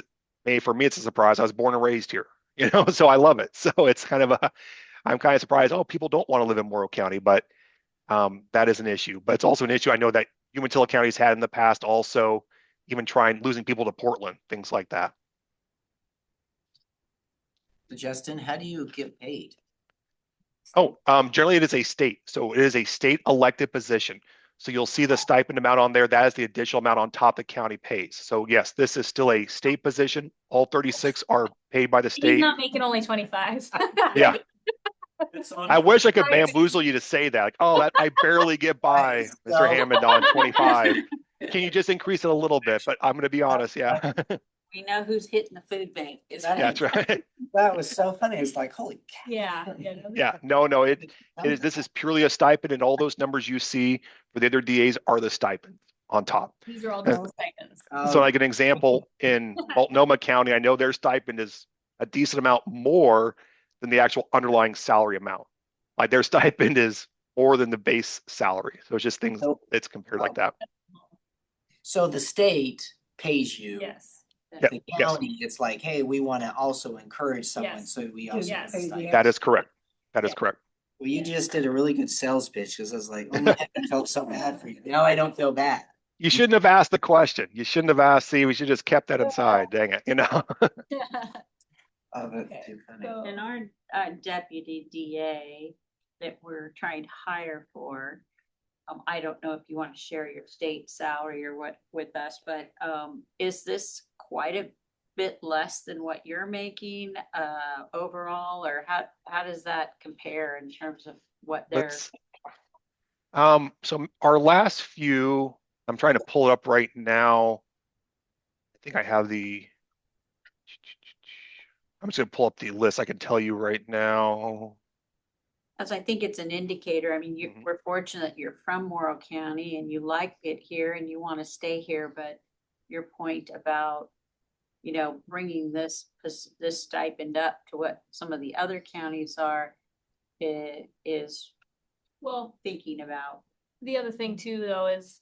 for me, it's a surprise. I was born and raised here, so I love it. So it's kind of I'm kind of surprised. Oh, people don't want to live in Morrow County, but that is an issue. But it's also an issue I know that Umatilla County's had in the past also, even losing people to Portland, things like that. So Justin, how do you get paid? Oh, generally it is a state. So it is a state elected position. So you'll see the stipend amount on there. That is the additional amount on top the county pays. So yes, this is still a state position. All 36 are paid by the He's state. not making only 25. Yeah. It's I wish I could Right. bamboozle you to say that. Like, oh, that I barely get by, Right, Mr. so- Hammond, on 25. Can you just increase it a little bit? But I'm going to be honest. Yeah. We know who's hitting the food bank. Is That- That's right. That was so funny. It's like, holy cow. Yeah. Yeah. No, it is. This is purely a stipend, and all those numbers you see for the other DAs are the stipends on top. These are all just the stipends. So like an example, in Multnomah County, I know their stipend is a decent amount more than the actual underlying salary amount. Like their stipend is more than the base salary. So it's just things it's compared like that. So the state pays you. Yes. Yeah, The yes, county, it's like, hey, we want to also encourage someone, Yes. so we also. Yes. get a stipend. that is correct. That is Yeah. correct. Well, you just did a really good sales pitch, because I was like, oh my, I felt so bad for you. Now I don't feel bad. You shouldn't have asked the question. You shouldn't have asked. See, we should just kept that inside. Dang it. Oh, that's Okay, too funny. so- And our deputy DA that we're trying to hire for, I don't know if you want to share your state salary or what with us, but is this quite a bit less than what you're making overall, or how does that compare in terms of what they're? So our last few, I'm trying to pull it up right now. I think I have I'm just gonna pull up the list. I can tell you right now. As I think it's an indicator. I mean, we're fortunate you're from Morrow County and you like it here and you want to stay here, but your point about, bringing this stipend up to what some of the other counties are, is Well, thinking about. the other thing too, though, is,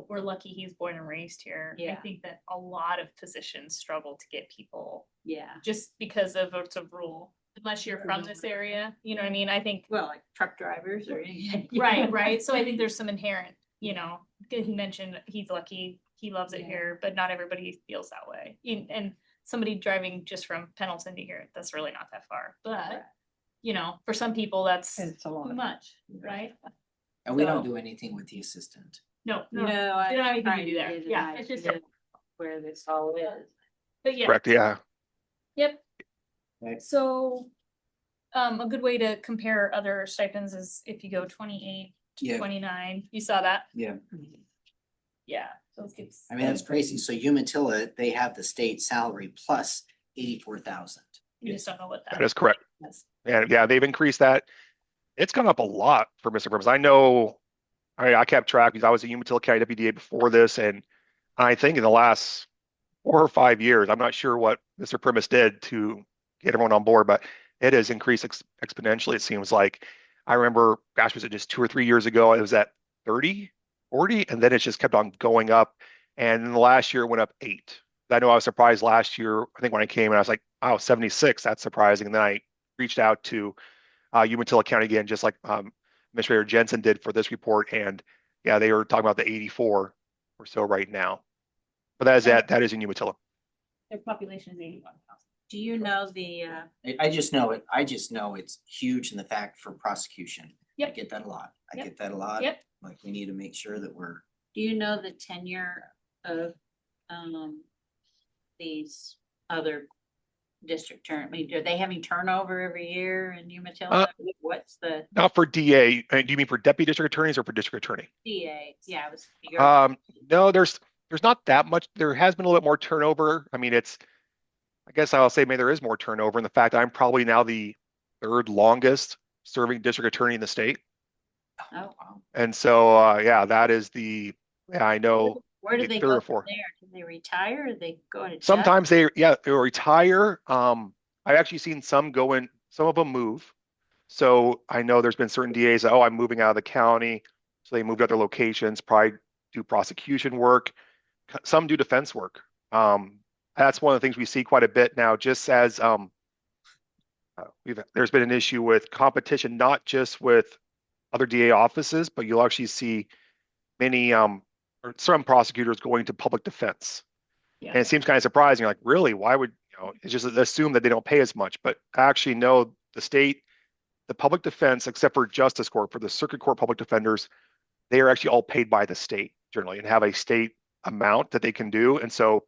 we're lucky he's born and raised here. I Yeah. think that a lot of positions struggle to get people Yeah. just because of it's a rule, unless you're from this area, you know what I mean? I think, Well, like truck drivers or anything. right. So I think there's some inherent, he mentioned he's lucky, he loves it Yeah. here, but not everybody feels that way. And somebody driving just from Pendleton to here, that's really not that far, but, for some people, that's It's a lot. too much, right? And we don't So- do anything with the assistant. No, No, you don't have anything to trying do there. get an Yeah, it's just, idea where this all is. but yeah. Correct. Yeah. Yep. Right. So, a good way to compare other stipends is if you go 28 to Yeah. 29, you saw that? Yeah. Yeah, So it gives. I mean, that's crazy. So Umatilla, they have the state salary plus 84,000. You just don't know what That that is correct. is. And yeah, they've increased that. It's gone up a lot for Mr. Purpose. I know, I kept track because I was a Umatilla County WDA before this, and I think in the last 4 or 5 years, I'm not sure what Mr. Primus did to get everyone on board, but it has increased exponentially, it seems like. I remember, gosh, was it just 2 or 3 years ago? It was at 30, 40, and then it's just kept on going up. And in the last year, it went up 8. I know I was surprised last year. I think when I came and I was like, oh, 76, that's surprising. And then I reached out to Umatilla County again, just like Administrator Jensen did for this report. And yeah, they were talking about the 84 or so right now. But that is in Umatilla. Their population is 81,000. Do you know I just know it. I just know it's huge in the fact for prosecution. I Yep. get that a lot. I Yep. get that a lot. Yep. Like, we need to make sure that we're, do you know the tenure of, these other district I mean, are they having turnover every year in Umatilla? What's the Not for DA. Do you mean for deputy district attorneys or for district attorney? DA? Yeah, it was. No, there's not that much. There has been a little bit more turnover. I mean, I guess I'll say maybe there is more turnover in the fact I'm probably now the third longest serving district attorney in the state. Oh, And so, yeah, that is I know where do maybe they third go or from fourth. there? Do they retire? Or they go into judge? Sometimes they retire. I've actually seen some some of them move. So I know there's been certain DAs, oh, I'm moving out of the county. So they moved other locations, probably do prosecution work. Some do defense work. That's one of the things we see quite a bit now, just as there's been an issue with competition, not just with other DA offices, but you'll actually see many or some prosecutors going to public defense. Yeah. And it seems kind of surprising, like, really, why would, it's just assume that they don't pay as much, but actually no, the state, the public defense, except for justice court, for the circuit court public defenders, they are actually all paid by the state generally and have a state amount that they can do. And so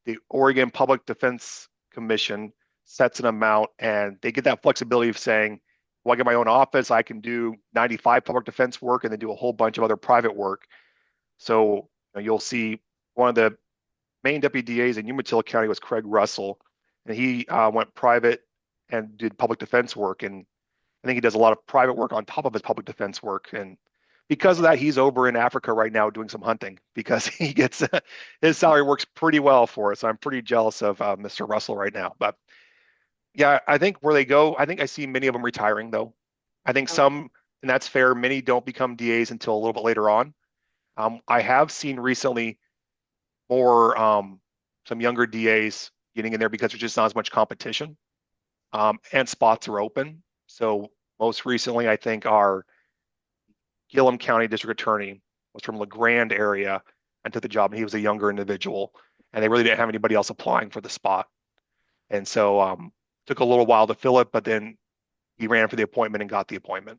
the Oregon Public Defense Commission sets an amount and they get that flexibility of saying, well, I get my own office, I can do 95 public defense work and then do a whole bunch of other private work. So you'll see one of the main deputy DAs in Umatilla County was Craig Russell, and he went private and did public defense work. And I think he does a lot of private work on top of his public defense work. And because of that, he's over in Africa right now doing some hunting because he gets his salary works pretty well for us. I'm pretty jealous of Mr. Russell right now. But yeah, I think where they go, I think I see many of them retiring though. I think some, and that's fair, many don't become DAs until a little bit later on. I have seen recently more some younger DAs getting in there because there's just not as much competition and spots are open. So most recently, I think our Gillum County District Attorney was from LeGrand area and took the job, and he was a younger individual, and they really didn't have anybody else applying for the spot. And so took a little while to fill it, but then he ran for the appointment and got the appointment.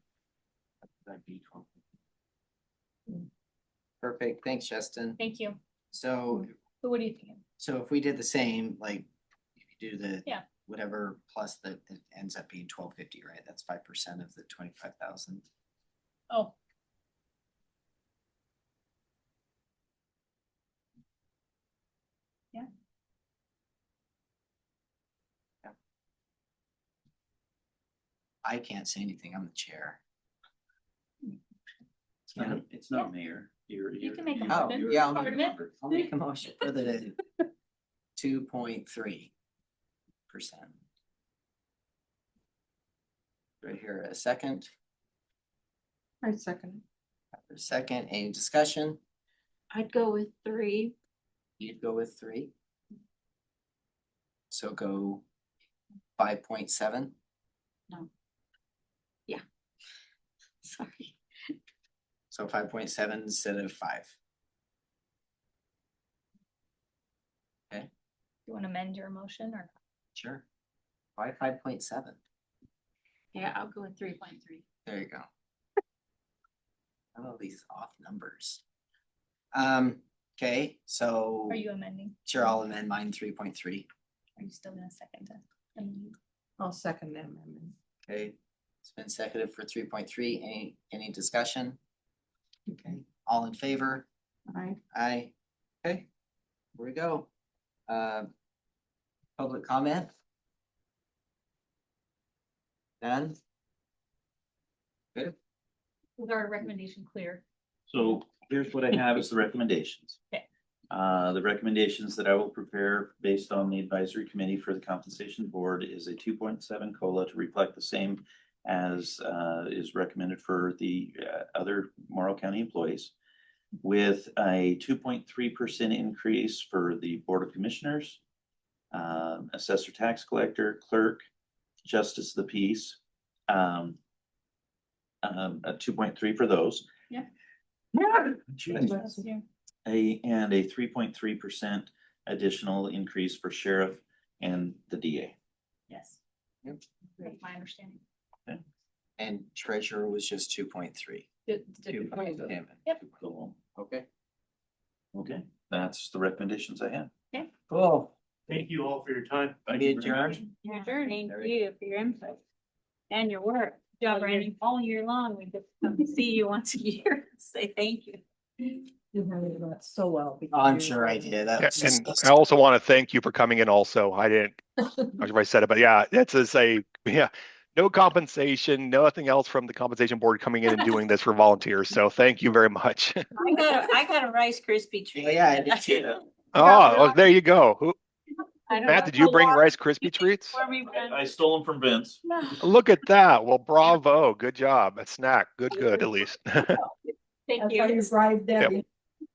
perfect. Thanks, Justin. Thank you. So, So what do you think? so if we did the same, like, if you do the Yeah. whatever plus that ends up being 1250, right? That's 5% of the 25,000. Oh. Yeah. I can't say anything. I'm the chair. It's not mayor. You can make a Oh, motion. yeah, Part of it. I'll make a motion for the 2.3%. Right here, a second. I second. After a second, any discussion? I'd go with 3. You'd go with 3. So go 5.7. Sorry. So 5.7 instead of 5. You want to amend your motion or? Sure. Why 5.7? Yeah, I'll go with 3.3. There you go. I love these off numbers. Okay, so Are you amending? sure, I'll amend mine 3.3. Are you still gonna second it? amend? I'll second that amendment. Okay, it's been seconded for 3.3. Any discussion? Okay, all in favor? Aye. Aye. Okay, here we go. Public comment? None? Good. Was our recommendation clear? So here's what I have as the recommendations. Okay. The recommendations that I will prepare based on the advisory committee for the compensation board is a 2.7 COLA to reflect the same as is recommended for the other Morrow County employees, with a 2.3% increase for the Board of Commissioners, assessor, tax collector, clerk, justice of the peace, a 2.3 for those. Yeah. And a 3.3% additional increase for sheriff and the DA. Yes. Yep. That's my understanding. And treasurer was just 2.3. Yep. Cool. Okay, Okay, that's the recommendations I have. cool. Thank you all for your time. Thank We you very much. adjourned. Your journey, Very you for your input and your work. Good job, All year- Randy. All year long, we just come to see you once a year, say thank you. You handled that so well. Oh, I'm sure I did. That Yeah, was and just- I also want to thank you for coming in also. I didn't, I'm not sure if I said it, but yeah, that's to say, yeah, no compensation, nothing else from the compensation board coming in and doing this for volunteers. So thank you very much. I got a Rice Krispie treat. Yeah, I did too. Oh, well, there you go. I don't Matt, know did you how bring long Rice you Krispie treats? for me, but- I stole them from Vince. Look at that. Well, bravo. Good job. A snack. Good, at least. Thank you. Right, Debbie.